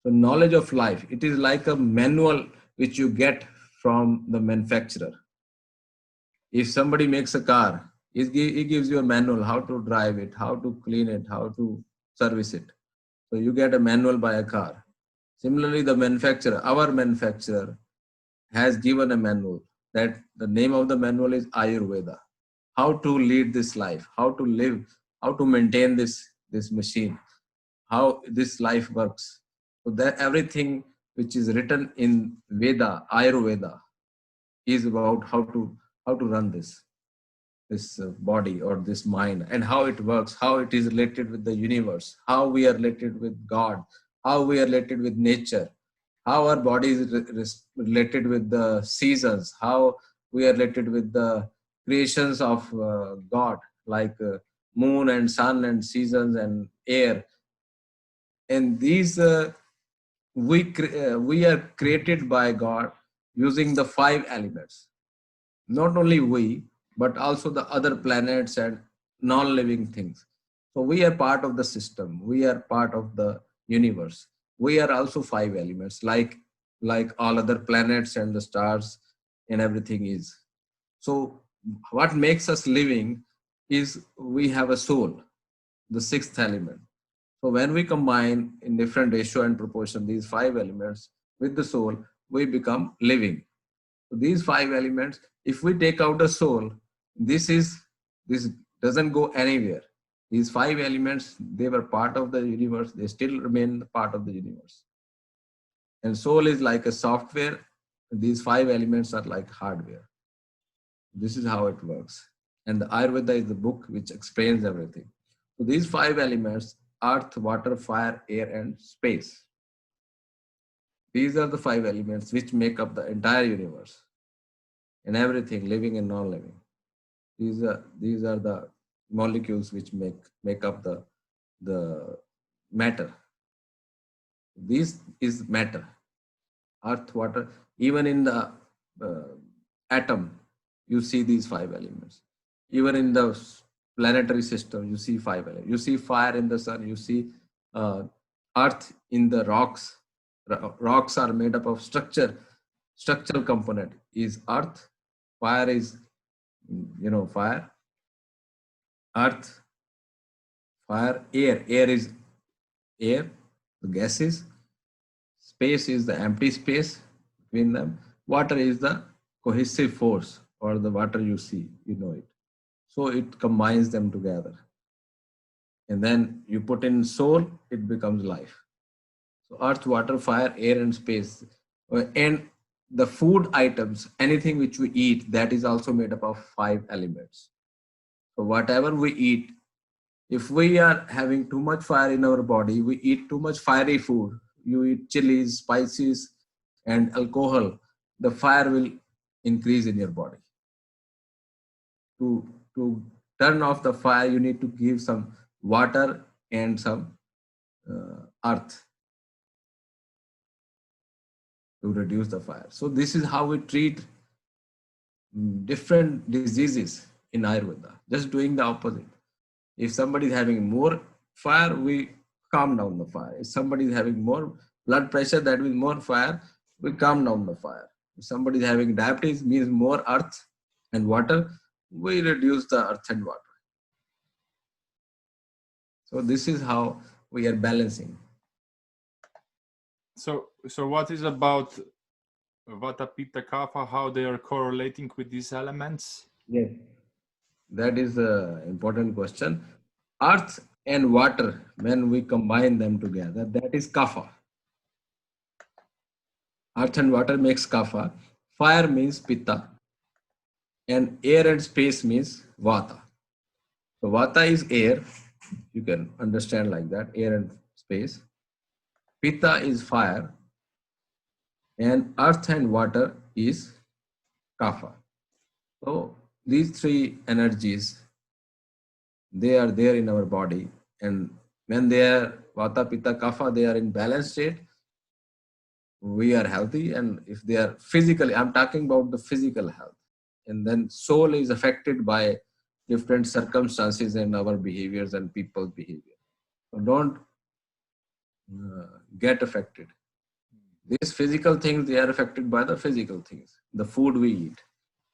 S2: So knowledge of life, it is like a manual which you get from the manufacturer. If somebody makes a car, he gives you a manual how to drive it, how to clean it, how to service it. So you get a manual by a car. Similarly, the manufacturer, our manufacturer, has given a manual that the name of the manual is Ayurveda. How to lead this life, how to live, how to maintain this machine, how this life works. So that everything which is written in Veda, Ayurveda, is about how to run this body or this mind, and how it works, how it is related with the universe, how we are related with God, how we are related with nature, how our body is related with the seasons, how we are related with the creations of God, like moon and sun and seasons and air. And these we are created by God using the five elements. Not only we, but also the other planets and non-living things. So we are part of the system. We are part of the universe. We are also five elements, like all other planets and the stars and everything is. So what makes us living is we have a soul, the sixth element. So when we combine in different ratio and proportion these five elements with the soul, we become living. So these five elements, if we take out the soul, this doesn't go anywhere. These five elements, they were part of the universe. They still remain part of the universe. And soul is like a software. These five elements are like hardware. This is how it works. And the Ayurveda is the book which explains everything. So these five elements, earth, water, fire, air, and space. These are the five elements which make up the entire universe and everything, living and non-living. These are the molecules which make up the matter. This is matter. Earth, water, even in the atom, you see these five elements. Even in the planetary system, you see five elements. You see fire in the sun. You see earth in the rocks. Rocks are made up of structural component is earth. Fire is, fire. Earth, fire, air is air, the gases. Space is the empty space between them. Water is the cohesive force, or the water you see, you know it. So it combines them together. And then you put in soul, it becomes life. So earth, water, fire, air, and space. And the food items, anything which we eat, that is also made up of five elements. So whatever we eat, if we are having too much fire in our body, we eat too much fiery food, you eat chilies, spices, and alcohol, the fire will increase in your body. To turn off the fire, you need to give some water and some earth to reduce the fire. So this is how we treat different diseases in Ayurveda, just doing the opposite. If somebody is having more fire, we calm down the fire. If somebody is having more blood pressure, that means more fire, we calm down the fire. If somebody is having diabetes, means more earth and water, we reduce the earth and water. So this is how we are balancing.
S1: So what is about Vata, Pitta, Kapha, how they are correlating with these elements?
S2: Yes, that is an important question. Earth and water, when we combine them together, that is Kapha. Earth and water makes Kapha. Fire means Pitta. And air and space means Vata. So Vata is air. You can understand like that, air and space. Pitta is fire. And earth and water is Kapha. So these three energies, they are there in our body. And when they are Vata, Pitta, Kapha, they are in balanced state, we are healthy. And if they are physically, I'm talking about the physical health. And then soul is affected by different circumstances and our behaviors and people's behavior. So don't get affected. These physical things, they are affected by the physical things, the food we eat.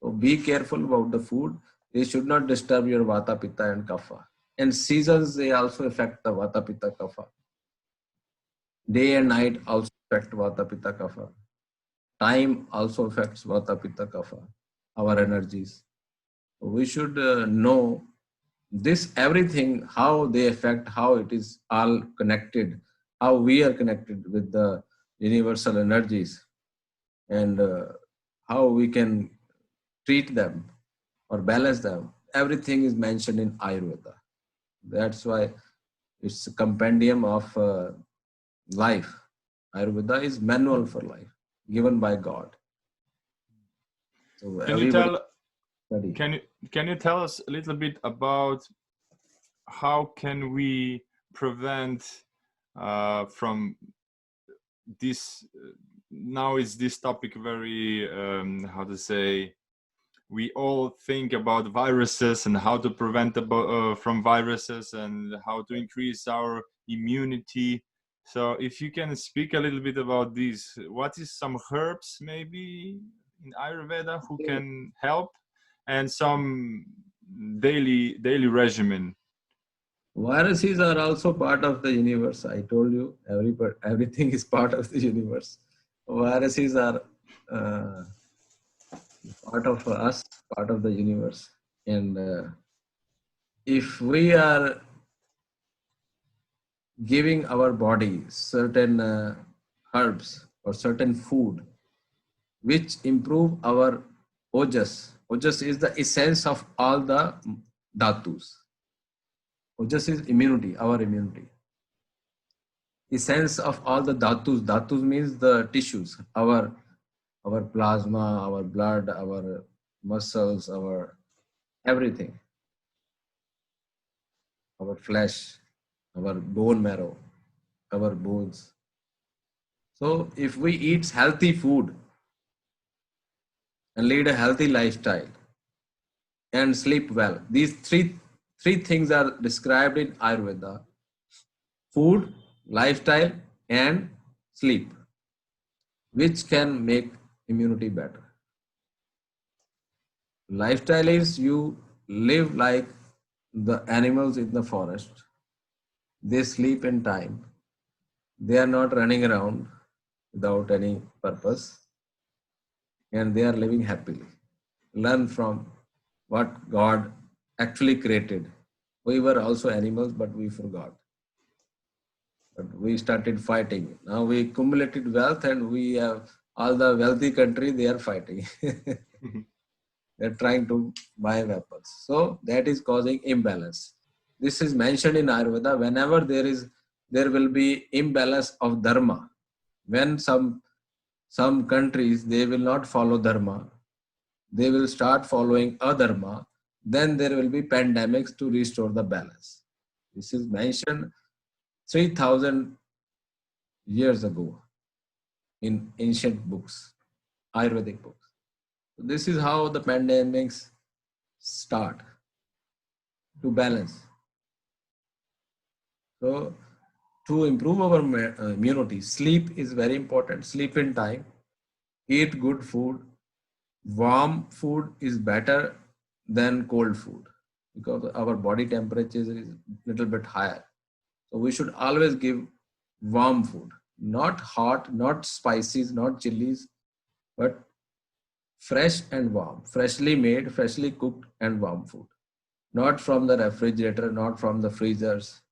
S2: So be careful about the food. They should not disturb your Vata, Pitta, and Kapha. And seasons, they also affect the Vata, Pitta, Kapha. Day and night also affect Vata, Pitta, Kapha. Time also affects Vata, Pitta, Kapha, our energies. So we should know this everything, how they affect, how it is all connected, how we are connected with the universal energies, and how we can treat them or balance them. Everything is mentioned in Ayurveda. That's why it's a compendium of life. Ayurveda is manual for life, given by God. So
S1: Can you
S2: everybody
S1: tell
S2: study.
S1: can you tell us a little bit about how can we prevent from this? Now is this topic very how to say we all think about viruses and how to prevent from viruses and how to increase our immunity. So if you can speak a little bit about this, what is some herbs maybe in Ayurveda who can help, and some daily regimen?
S2: Viruses are also part of the universe. I told you, everything is part of the universe. Viruses are uh, part of us, part of the universe. And if we are giving our body certain herbs or certain food which improve our ojas. Ojas is the essence of all the dhatus. Ojas is immunity, our immunity. Essence of all the dhatus. Dhatus means the tissues, our plasma, our blood, our muscles, our everything, our flesh, our bone marrow, our bones. So if we eat healthy food and lead a healthy lifestyle and sleep well, these three things are described in Ayurveda: food, lifestyle, and sleep, which can make immunity better. Lifestyle is you live like the animals in the forest. They sleep in time. They are not running around without any purpose, and they are living happily. Learn from what God actually created. We were also animals, but we forgot. But we started fighting. Now we accumulated wealth, and we have all the wealthy country, they are fighting. They're trying to buy weapons. So that is causing imbalance. This is mentioned in Ayurveda. Whenever there will be imbalance of dharma. When some countries they will not follow dharma, they will start following adharma, then there will be pandemics to restore the balance. This is mentioned 3000 years ago in ancient books, Ayurvedic books. So this is how the pandemics start to balance. So to improve our immunity, sleep is very important. Sleep in time, eat good food. Warm food is better than cold food because our body temperature is a little bit higher. So we should always give warm food, not hot, not spices, not chilies, but fresh and warm, freshly made, freshly cooked and warm food. Not from the refrigerator, not from the freezers,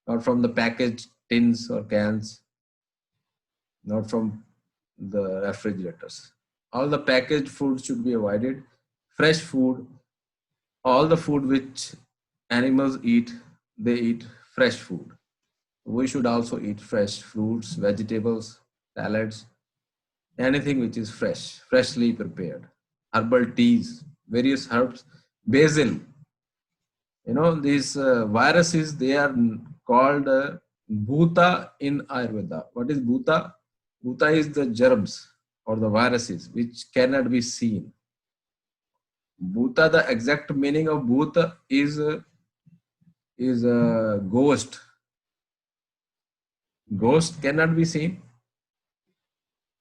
S2: not from the packaged tins or cans, not from the refrigerators. All the packaged food should be avoided. Fresh food, all the food which animals eat, they eat fresh food. We should also eat fresh fruits, vegetables, salads, anything which is fresh, freshly prepared. Herbal teas, various herbs, basil. You know, these viruses, they are called bhuta in Ayurveda. What is bhuta? Bhuta is the germs or the viruses which cannot be seen. Bhuta, the exact meaning of bhuta is a ghost. Ghost cannot be seen,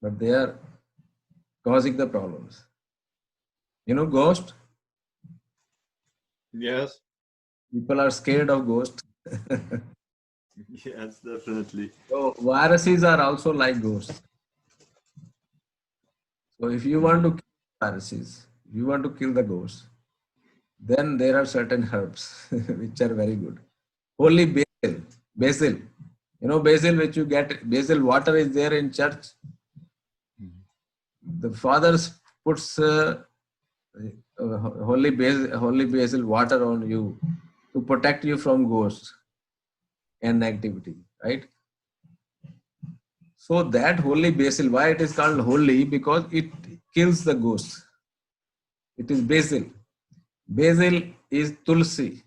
S2: but they are causing the problems. You know, ghost.
S1: Yes.
S2: People are scared of ghosts.
S1: Yes, definitely.
S2: So viruses are also like ghosts. So if you want to kill viruses, if you want to kill the ghosts, then there are certain herbs which are very good. Holy basil, basil. You know basil which you get, basil water is there in church. The fathers puts holy basil water on you to protect you from ghosts and negativity, right? So that holy basil, why it is called holy? Because it kills the ghosts. It is basil. Basil is tulsi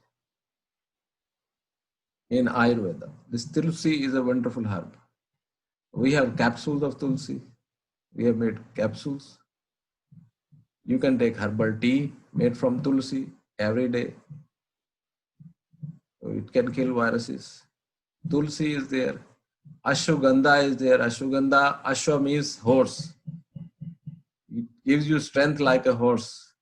S2: in Ayurveda. This tulsi is a wonderful herb. We have capsules of tulsi. We have made capsules. You can take herbal tea made from tulsi every day. So it can kill viruses. Tulsi is there. Ashwagandha is there. Ashwagandha, Ashwa means horse. It gives you strength like a horse.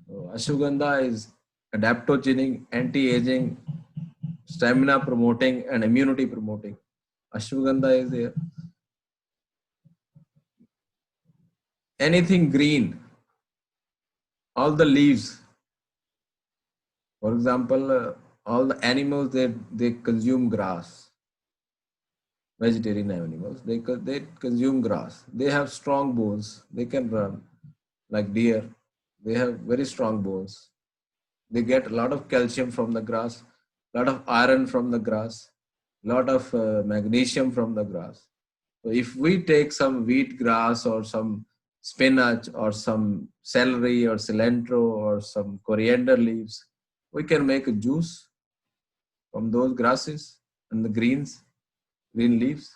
S2: So ashwagandha is adaptogenic, anti-aging, stamina promoting, and immunity promoting. Ashwagandha is there. Anything green, all the leaves. For example, all the animals they consume grass. Vegetarian animals, they consume grass. They have strong bones. They can run like deer. They have very strong bones. They get a lot of calcium from the grass, a lot of iron from the grass, a lot of magnesium from the grass. So if we take some wheat grass or some spinach or some celery or cilantro or some coriander leaves, we can make a juice from those grasses and the green leaves.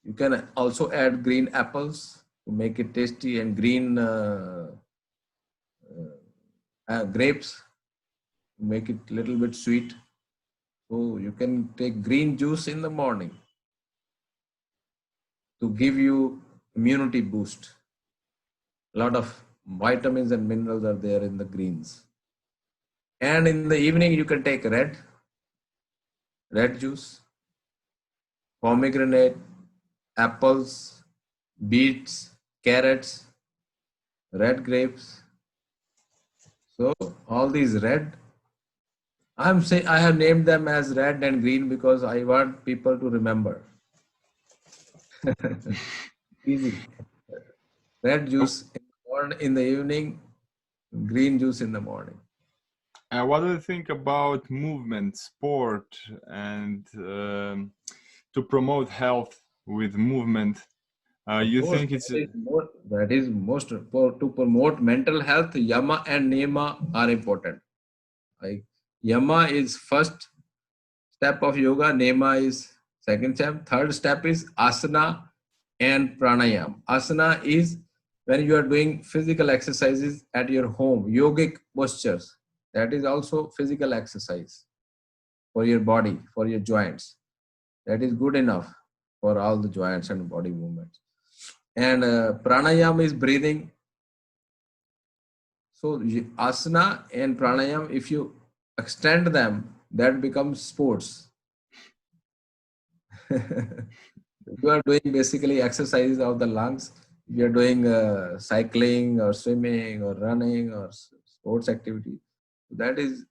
S2: You can also add green apples to make it tasty, and green grapes to make it a little bit sweet. So you can take green juice in the morning to give you immunity boost. A lot of vitamins and minerals are there in the greens. And in the evening, you can take red juice, pomegranate, apples, beets, carrots, red grapes. So all these red, I have named them as red and green because I want people to remember. Easy. Red juice in the evening, green juice in the morning.
S1: What do you think about movement, sport, and to promote health with movement? You think it's
S2: that is most to promote mental health? Yama and Niyama are important. Like Yama is first step of yoga, Niyama is second step, third step is Asana and Pranayama. Asana is when you are doing physical exercises at your home, yogic postures. That is also physical exercise for your body, for your joints. That is good enough for all the joints and body movements. And pranayama is breathing. So asana and pranayama, if you extend them, that becomes sports. You are doing basically exercises of the lungs. You are doing cycling or swimming or running or sports activity. That is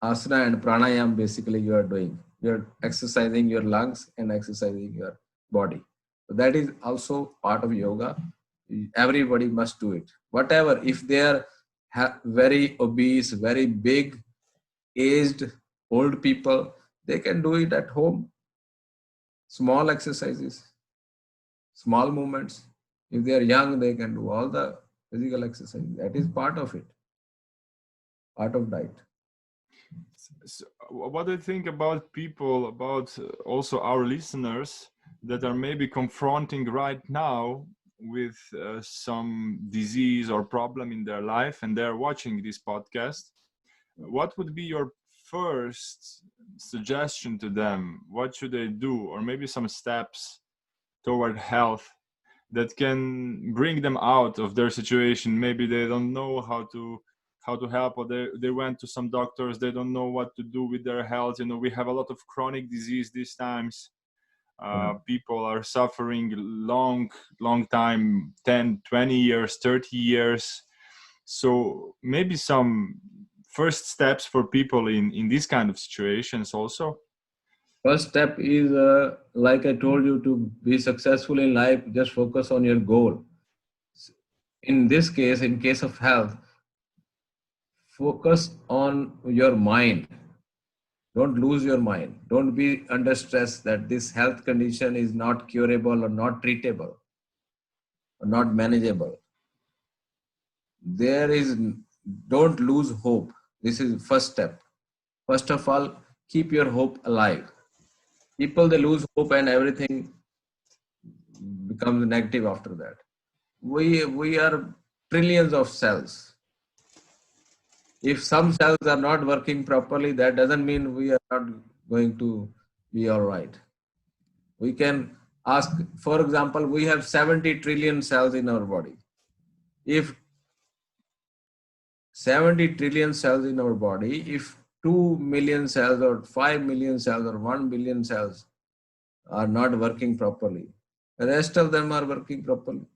S2: asana and pranayama. Basically, you are doing. You are exercising your lungs and exercising your body. So that is also part of yoga. Everybody must do it. Whatever, if they are very obese, very big, aged, old people, they can do it at home. Small exercises, small movements. If they are young, they can do all the physical exercise. That is part of it, part of diet.
S1: So what do you think about people, about also our listeners that are maybe confronting right now with some disease or problem in their life and they're watching this podcast? What would be your first suggestion to them? What should they do? Or maybe some steps toward health that can bring them out of their situation. Maybe they don't know how to help, or they went to some doctors, they don't know what to do with their health. You know, we have a lot of chronic disease these times. People are suffering long time, 10, 20 years, 30 years. So maybe some first steps for people in these kind of situations also.
S2: First step is, like I told you, to be successful in life, just focus on your goal. In this case, in case of health, focus on your mind. Don't lose your mind. Don't be under stress that this health condition is not curable or not treatable or not manageable. Don't lose hope. This is first step. First of all, keep your hope alive. People, they lose hope and everything becomes negative after that. we are trillions of cells. If some cells are not working properly, that doesn't mean we are not going to be all right. We can ask, for example, we have 70 trillion cells in our body. If 70 trillion cells in our body, if 2 million cells or 5 million cells or 1 billion cells are not working properly, the rest of them are working properly.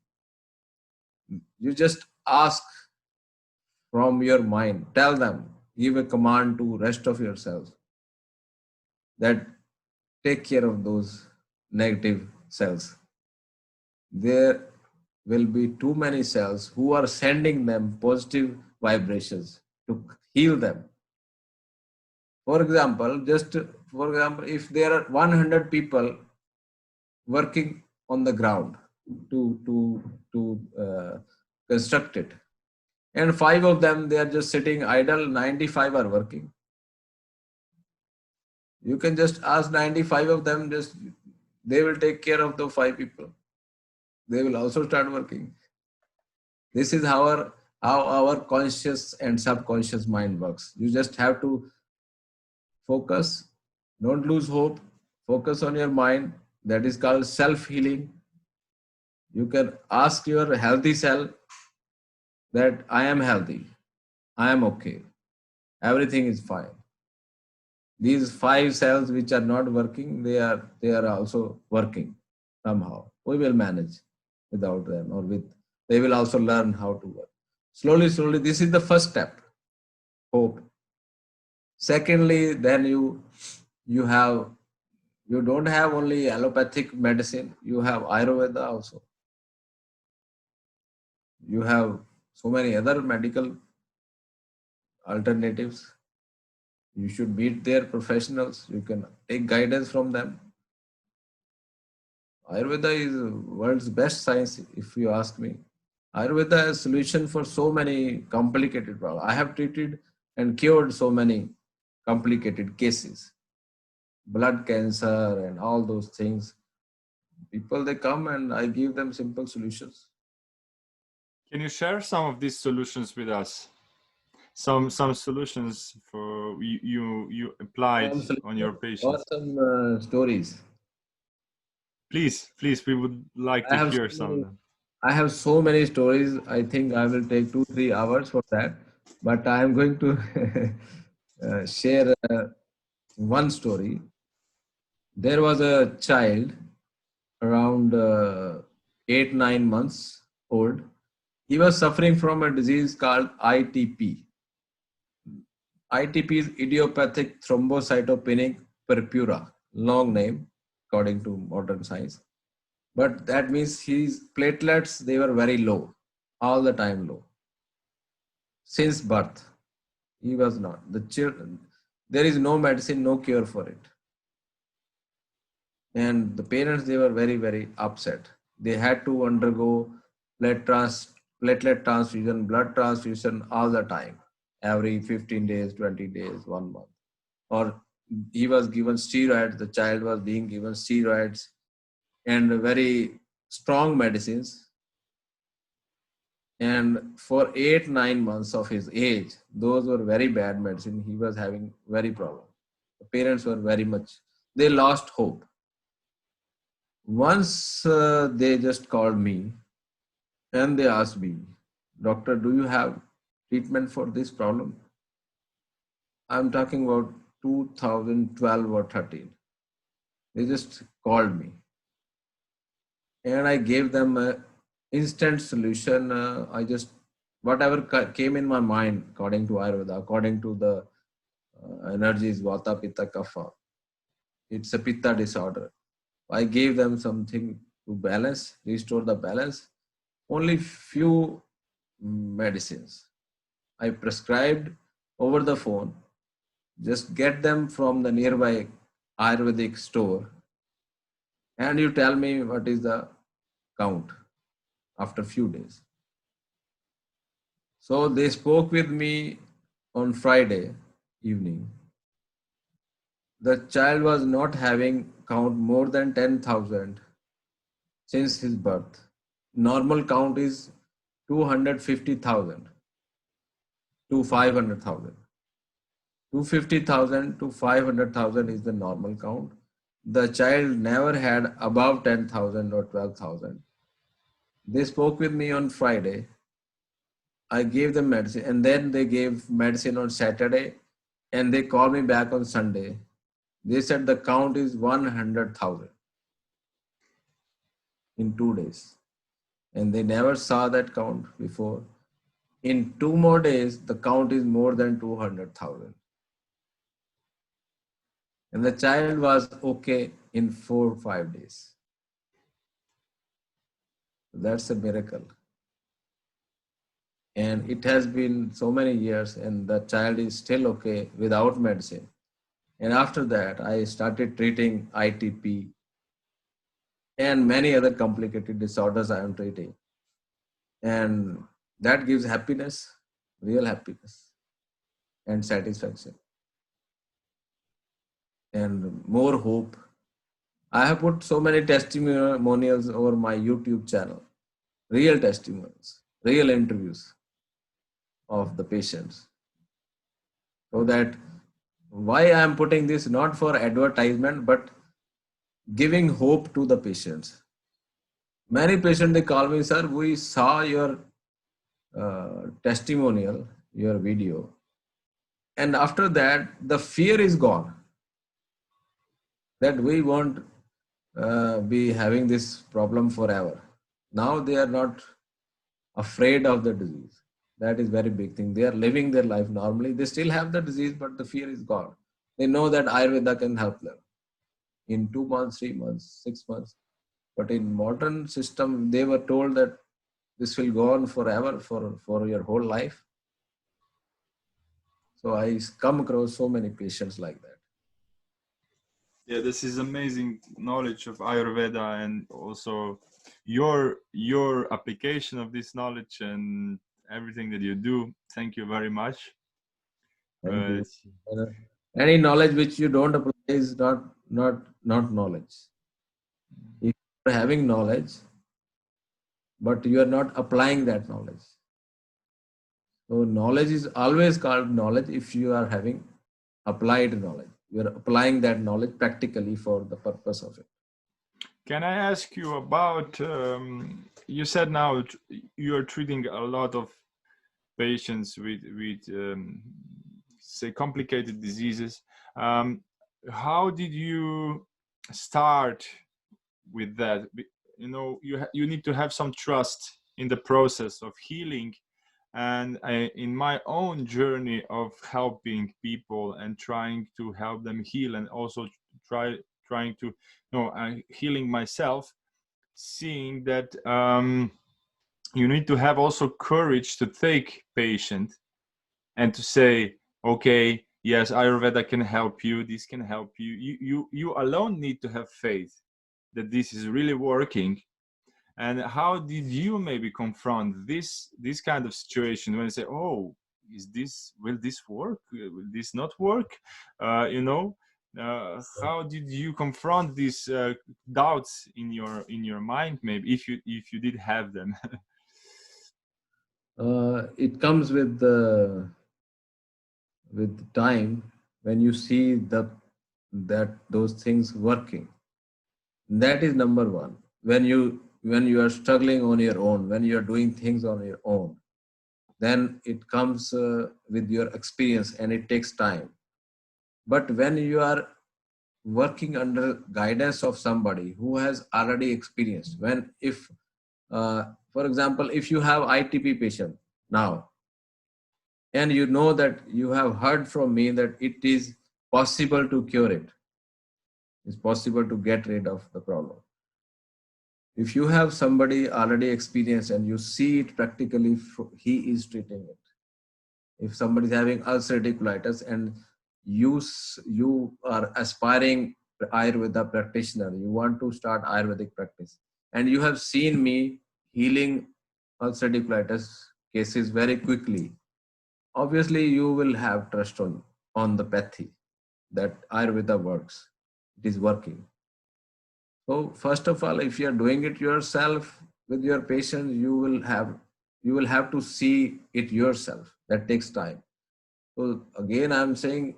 S2: You just ask from your mind, tell them, give a command to rest of your cells that take care of those negative cells. There will be too many cells who are sending them positive vibrations to heal them. For example, if there are 100 people working on the ground to construct it, and 5 of them they are just sitting idle, 95 are working. You can just ask 95 of them, just they will take care of the 5 people. They will also start working. This is how our conscious and subconscious mind works. You just have to focus, don't lose hope, focus on your mind. That is called self-healing. You can ask your healthy self that I am healthy, I am okay, everything is fine. These 5 cells which are not working, they are also working somehow. We will manage without them, or with they will also learn how to work. Slowly, this is the first step, hope. Secondly, then you don't have only allopathic medicine, you have Ayurveda also. You have so many other medical alternatives. You should meet their professionals. You can take guidance from them. Ayurveda is world's best science, if you ask me. Ayurveda is a solution for so many complicated problems. I have treated and cured so many complicated cases, blood cancer and all those things. People, they come and I give them simple solutions.
S1: Can you share some of these solutions with us? Some solutions for you applied on your patients.
S2: Or some stories.
S1: Please, we would like to hear some of them.
S2: I have so many stories. I think I will take 2-3 hours for that. But I am going to share one story. There was a child around 8-9 months old. He was suffering from a disease called ITP. ITP is idiopathic thrombocytopenic purpura, long name according to modern science. But that means his platelets, they were very low, all the time low. Since birth, he was not. There is no medicine, no cure for it. And the parents, they were very, very upset. They had to undergo platelet transfusion, blood transfusion all the time, every 15 days, 20 days, 1 month. Or he was given steroids, the child was being given steroids and very strong medicines. And for 8-9 months of his age, those were very bad medicine. He was having very problem. The parents were very much, they lost hope. Once they just called me and they asked me, doctor, do you have treatment for this problem? I'm talking about 2012 or 13. They just called me and I gave them a instant solution. I just, whatever came in my mind, according to Ayurveda, according to the energies, Vata, Pitta, Kapha, it's a Pitta disorder. I gave them something to balance, restore the balance. Only few medicines I prescribed over the phone. Just get them from the nearby Ayurvedic store and you tell me what is the count after few days. So they spoke with me on Friday evening. The child was not having count more than 10,000 since his birth. normal count is 250,000 to 500,000. 250,000 to 500,000 is the normal count. The child never had above 10,000 or 12,000. They spoke with me on Friday. I gave them medicine, and then they gave medicine on Saturday, and they called me back on Sunday. They said the count is 100,000 in 2 days, and they never saw that count before. In 2 more days, the count is more than 200,000. And the child was okay in 4 or 5 days. That's a miracle. And it has been so many years, and the child is still okay without medicine. And after that, I started treating ITP and many other complicated disorders I am treating. And that gives happiness, real happiness and satisfaction and more hope. I have put so many testimonials over my YouTube channel, real testimonials, real interviews of the patients. So that why I am putting this not for advertisement, but giving hope to the patients. Many patients, they call me, sir, we saw your testimonial, your video, and after that, the fear is gone that we won't be having this problem forever. Now they are not afraid of the disease. That is very big thing. They are living their life normally. They still have the disease, but the fear is gone. They know that Ayurveda can help them in 2 months, 3 months, 6 months. But in modern system, they were told that this will go on forever for your whole life. So I come across so many patients like that.
S1: Yeah, this is amazing knowledge of Ayurveda, and also your application of this knowledge and everything that you do. Thank you very much.
S2: Thank you.
S1: It's-
S2: Any knowledge which you don't apply is not knowledge. If you are having knowledge, but you are not applying that knowledge. So knowledge is always called knowledge if you are having applied knowledge. You are applying that knowledge practically for the purpose of it.
S1: Can I ask you about? You said now you are treating a lot of patients with say complicated diseases. How did you start with that? You know, you need to have some trust in the process of healing. And in my own journey of helping people and trying to help them heal, and also trying to, healing myself, seeing that you need to have also courage to take patient and to say, okay, yes, Ayurveda can help you, this can help you. You alone need to have faith that this is really working. And how did you maybe confront this kind of situation when you say, oh, will this work, will this not work, how did you confront these doubts in your mind, maybe, if you did have them?
S2: It comes with time when you see that those things working. That is number one. When you are struggling on your own, when you are doing things on your own, then it comes with your experience and it takes time. But when you are working under guidance of somebody who has already experienced, if for example, if you have ITP patient now, and you know that you have heard from me that it is possible to cure it, it's possible to get rid of the problem. If you have somebody already experienced and you see it practically, he is treating it. If somebody is having ulcerative colitis and you are aspiring Ayurveda practitioner, you want to start Ayurvedic practice, and you have seen me healing ulcerative colitis cases very quickly, obviously you will have trust on the pathy that Ayurveda works. It is working. So first of all, if you are doing it yourself, with your patient, you will have to see it yourself. That takes time. So again, I'm saying,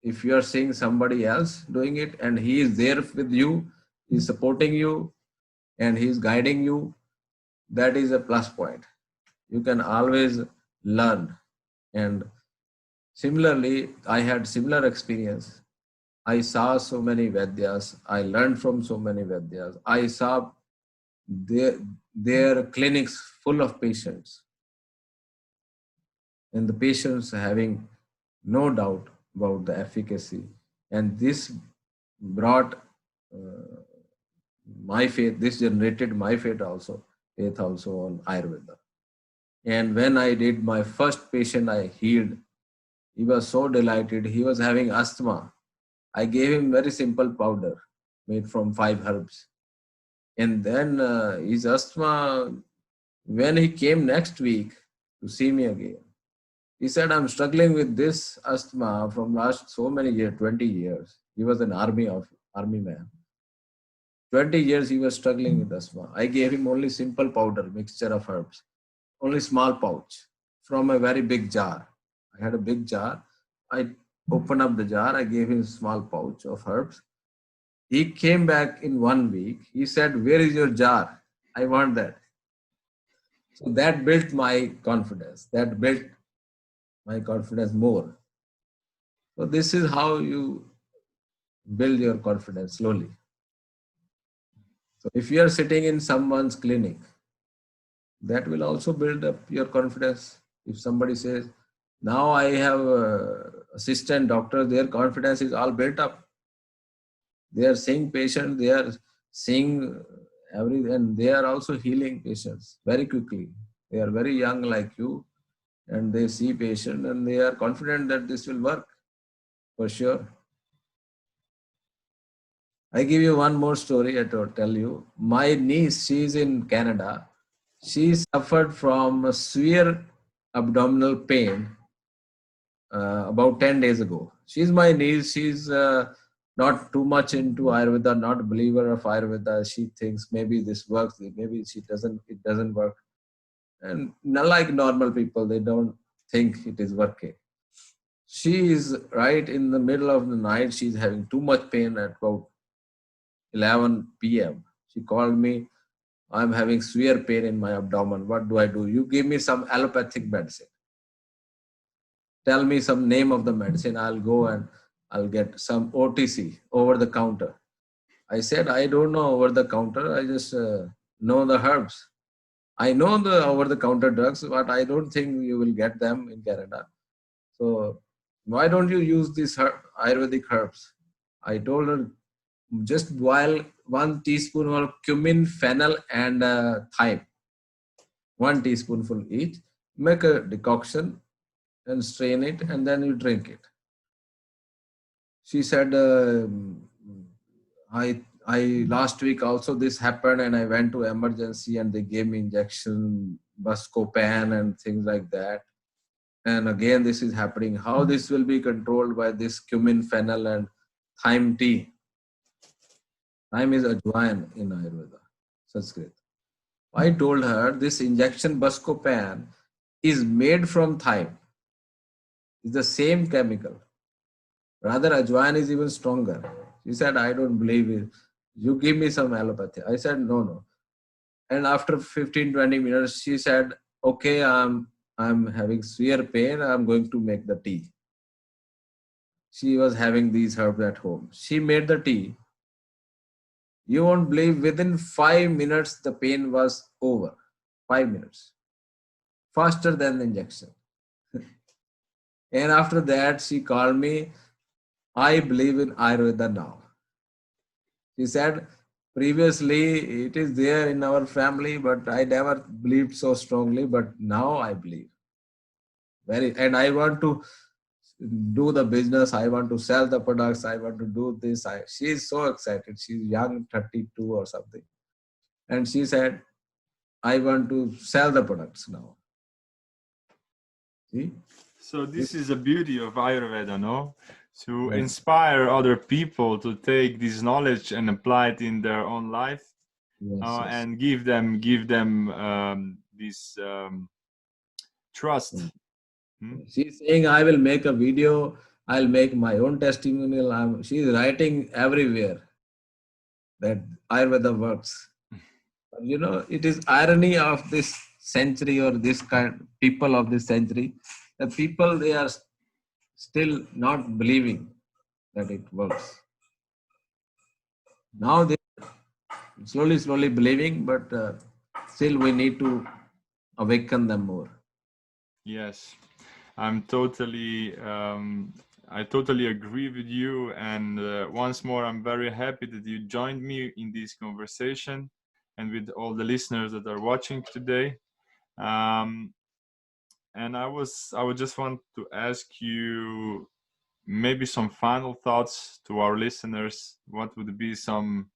S2: if you are seeing somebody else doing it and he is there with you, he's supporting you and he's guiding you, that is a plus point. You can always learn. And similarly, I had similar experience. I saw so many Vedyas. I learned from so many Vedyas. I saw their, their clinics full of patients, and the patients having no doubt about the efficacy. And this brought my faith, this generated my faith also on Ayurveda. And when I did my first patient, I healed. He was so delighted. He was having asthma. I gave him very simple powder made from 5 herbs. And then his asthma, when he came next week to see me again, he said, I'm struggling with this asthma from last so many years, 20 years. He was an army man. 20 years he was struggling with asthma. I gave him only simple powder, mixture of herbs, only small pouch from a very big jar. I had a big jar. I opened up the jar. I gave him a small pouch of herbs. He came back in 1 week. He said, where is your jar? I want that. So that built my confidence. That built my confidence more. So this is how you build your confidence slowly. So if you are sitting in someone's clinic, that will also build up your confidence. If somebody says, now I have assistant doctor, their confidence is all built up. They are seeing patients, they are seeing everything, and they are also healing patients very quickly. They are very young like you, and they see patient and they are confident that this will work for sure. I give you one more story I tell you. My niece, she is in Canada. She suffered from a severe abdominal pain about 10 days ago. She's my niece. She's not too much into Ayurveda, not a believer of Ayurveda. She thinks maybe this works, maybe it doesn't work. And not like normal people, they don't think it is working. She is right in the middle of the night. She's having too much pain at about 11 p.m. She called me. I'm having severe pain in my abdomen. What do I do? You give me some allopathic medicine. Tell me some name of the medicine. I'll go and I'll get some OTC, over the counter. I said, I don't know over the counter. I just know the herbs. I know the over the counter drugs, but I don't think you will get them in Canada. So why don't you use these Ayurvedic herbs? I told her, just boil 1 teaspoon of cumin, fennel, and thyme. 1 teaspoonful each. Make a decoction and strain it, and then you drink it. She said, I last week also this happened, and I went to emergency, and they gave me injection, Buscopan, and things like that. And again, this is happening. How this will be controlled by this cumin, fennel, and thyme tea? Thyme is ajwain in Ayurveda, Sanskrit. I told her this injection Buscopan is made from thyme. It's the same chemical. Rather, ajwain is even stronger. She said, I don't believe it. You give me some allopathy. I said, no. And after 15, 20 minutes, she said, okay, I'm having severe pain. I'm going to make the tea. She was having these herbs at home. She made the tea. You won't believe, within 5 minutes, the pain was over. 5 minutes. Faster than the injection. And after that, she called me, I believe in Ayurveda now. She said, previously it is there in our family, but I never believed so strongly, but now I believe. And I want to do the business, I want to sell the products, I want to do this. She is so excited. She's young, 32 or something. And she said, I want to sell the products now. See?
S1: So this is the beauty of Ayurveda, no? To inspire other people to take this knowledge and apply it in their own life.
S2: Yes, yes.
S1: and give them this
S2: Yeah.
S1: trust. Hmm?
S2: She's saying, I will make a video, I'll make my own testimonial. She's writing everywhere that Ayurveda works. You know, it is irony of this century or this kind people of this century. The people, they are still not believing that it works. Now they slowly believing, but still we need to awaken them more.
S1: Yes, I'm totally I totally agree with you. And once more, I'm very happy that you joined me in this conversation, and with all the listeners that are watching today. Um, and I would just want to ask you maybe some final thoughts to our listeners. What would be some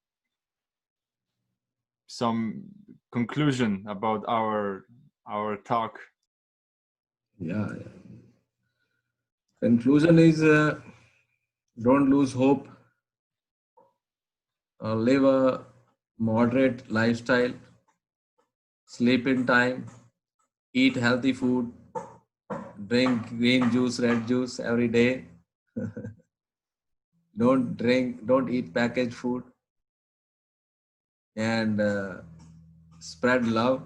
S1: conclusion about our talk?
S2: Yeah, yeah. Conclusion is don't lose hope, live a moderate lifestyle, sleep in time, eat healthy food, drink green juice, red juice every day. Don't eat packaged food, and spread love.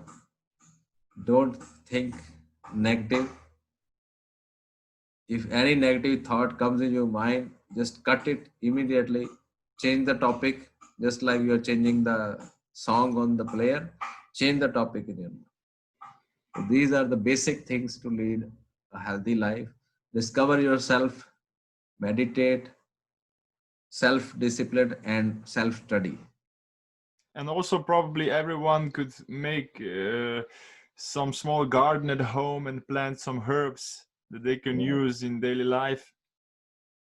S2: Don't think negative. If any negative thought comes in your mind, just cut it immediately. Change the topic, just like you're changing the song on the player. Change the topic in your mind. So these are the basic things to lead a healthy life. Discover yourself, meditate, self discipline, and self study.
S1: And also probably everyone could make some small garden at home and plant some herbs that they can
S2: Yeah.
S1: use in daily life.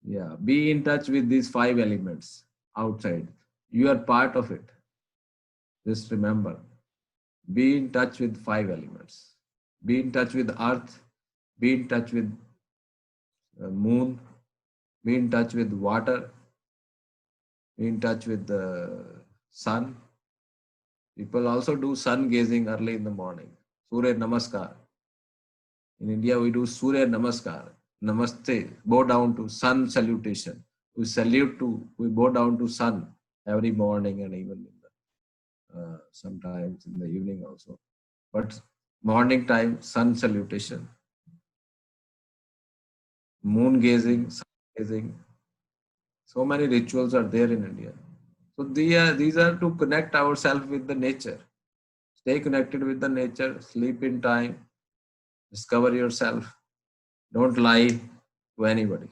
S2: Yeah. Be in touch with these five elements outside. You are part of it. Just remember, be in touch with five elements. Be in touch with earth, be in touch with moon, be in touch with water, be in touch with the sun. People also do sun gazing early in the morning. Surya Namaskar. In India, we do Surya Namaskar. Namaste. Bow down to sun salutation. We bow down to sun every morning and even in the, sometimes in the evening also. But morning time, sun salutation, moon gazing, sun gazing. So many rituals are there in India. So these are to connect ourselves with the nature. Stay connected with the nature, sleep in time, discover yourself. Don't lie to anybody.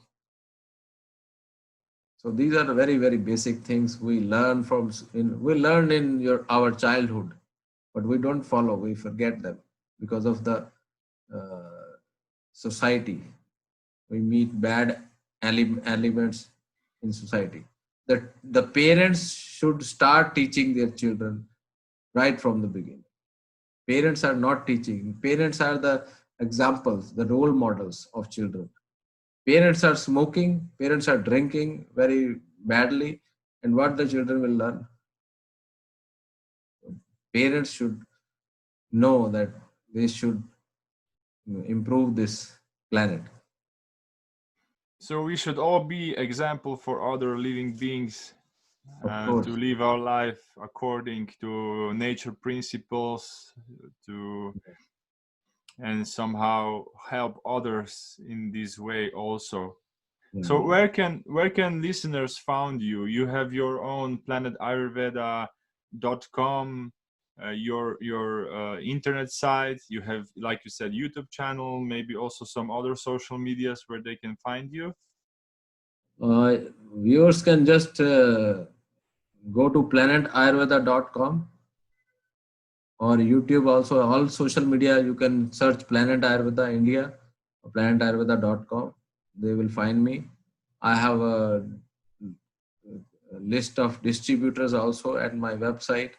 S2: So these are the very basic things we learn we learn in our childhood, but we don't follow. We forget them because of the uh, society. We meet bad elements in society. The parents should start teaching their children right from the beginning. Parents are not teaching. Parents are the examples, the role models of children. Parents are smoking, parents are drinking very badly, and what the children will learn? Parents should know that they should improve this planet.
S1: So we should all be example for other living beings
S2: Of
S1: to
S2: course.
S1: live our life according to nature principles, to and somehow help others in this way also.
S2: Yeah,
S1: So
S2: yeah.
S1: where can listeners find you? You have your own planetayurveda.com, your internet site. You have, like you said, YouTube channel, maybe also some other social medias where they can find you.
S2: Uh, Viewers can just go to planetayurveda.com or YouTube also. All social media, you can search Planet Ayurveda India or planetayurveda.com. They will find me. I have a list of distributors also at my website,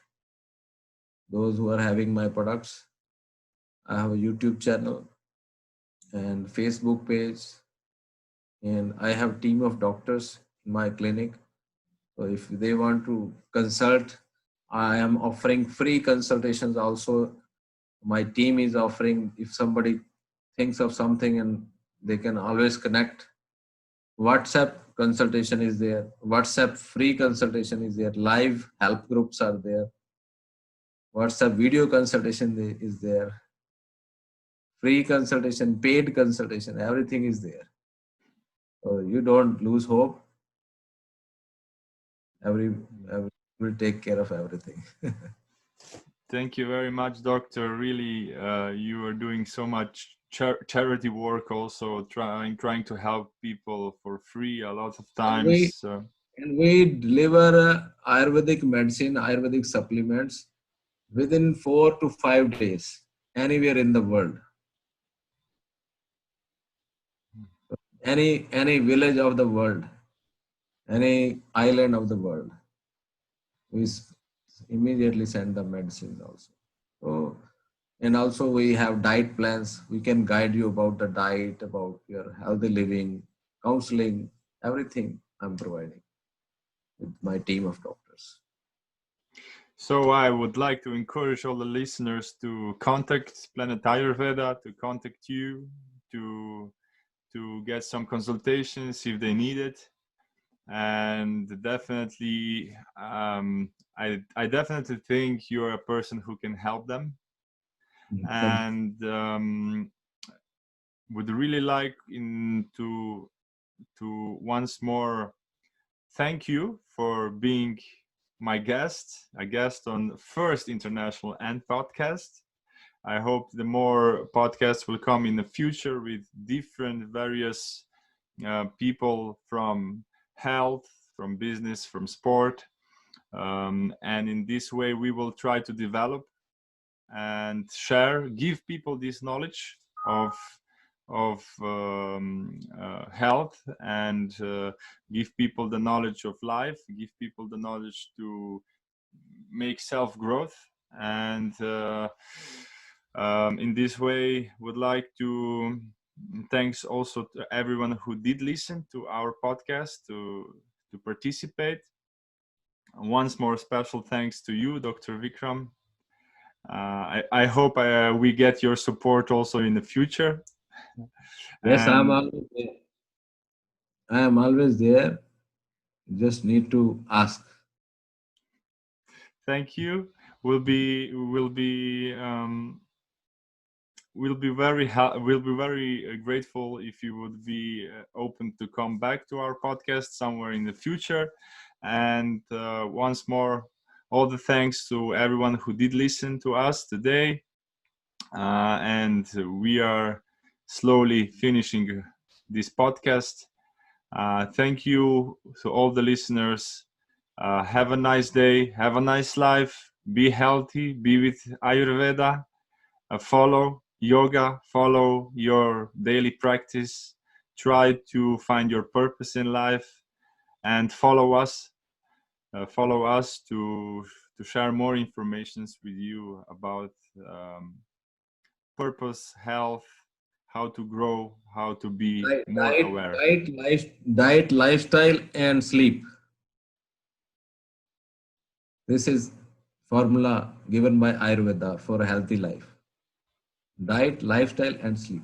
S2: those who are having my products. I have a YouTube channel and Facebook page, and I have team of doctors in my clinic. So if they want to consult I am offering free consultations also. My team is offering, if somebody thinks of something, and they can always connect. WhatsApp consultation is there. WhatsApp free consultation is there. Live help groups are there. WhatsApp video consultation is there. Free consultation, paid consultation, everything is there. So you don't lose hope. Every will take care of everything.
S1: Thank you very much, Doctor. Really, you are doing so much charity work, also trying to help people for free a lot of
S2: And
S1: times.
S2: we deliver Ayurvedic medicine, Ayurvedic supplements within 4 to 5 days, anywhere in the world. Any village of the world, any island of the world, we immediately send the medicines also. So, and also we have diet plans. We can guide you about the diet, about your healthy living, counseling, everything I'm providing with my team of doctors.
S1: So I would like to encourage all the listeners to contact Planet Ayurveda, to contact you, to get some consultations if they need it. And definitely, I definitely think you're a person who can help them. And would really like to once more thank you for being my guest, a guest on first international and podcast. I hope the more podcasts will come in the future with different various people from health, from business, from sport. And in this way, we will try to develop and share, give people this knowledge of health, and give people the knowledge of life, give people the knowledge to make self growth. And in this way, would like to thanks also to everyone who did listen to our podcast, to participate. Once more, special thanks to you, Dr. Vikram. I hope we get your support also in the future.
S2: Yes,
S1: And
S2: I am always there. You just need to ask.
S1: thank you. We'll be very grateful if you would be open to come back to our podcast somewhere in the future. And once more, all the thanks to everyone who did listen to us today. And we are slowly finishing this podcast. Thank you to all the listeners. Have a nice day. Have a nice life. Be healthy. Be with Ayurveda. Follow yoga. Follow your daily practice. Try to find your purpose in life, and follow us. Follow us to share more informations with you about purpose, health, how to grow, how to be more aware.
S2: Diet, lifestyle, and sleep. This is formula given by Ayurveda for a healthy life. Diet, lifestyle, and sleep.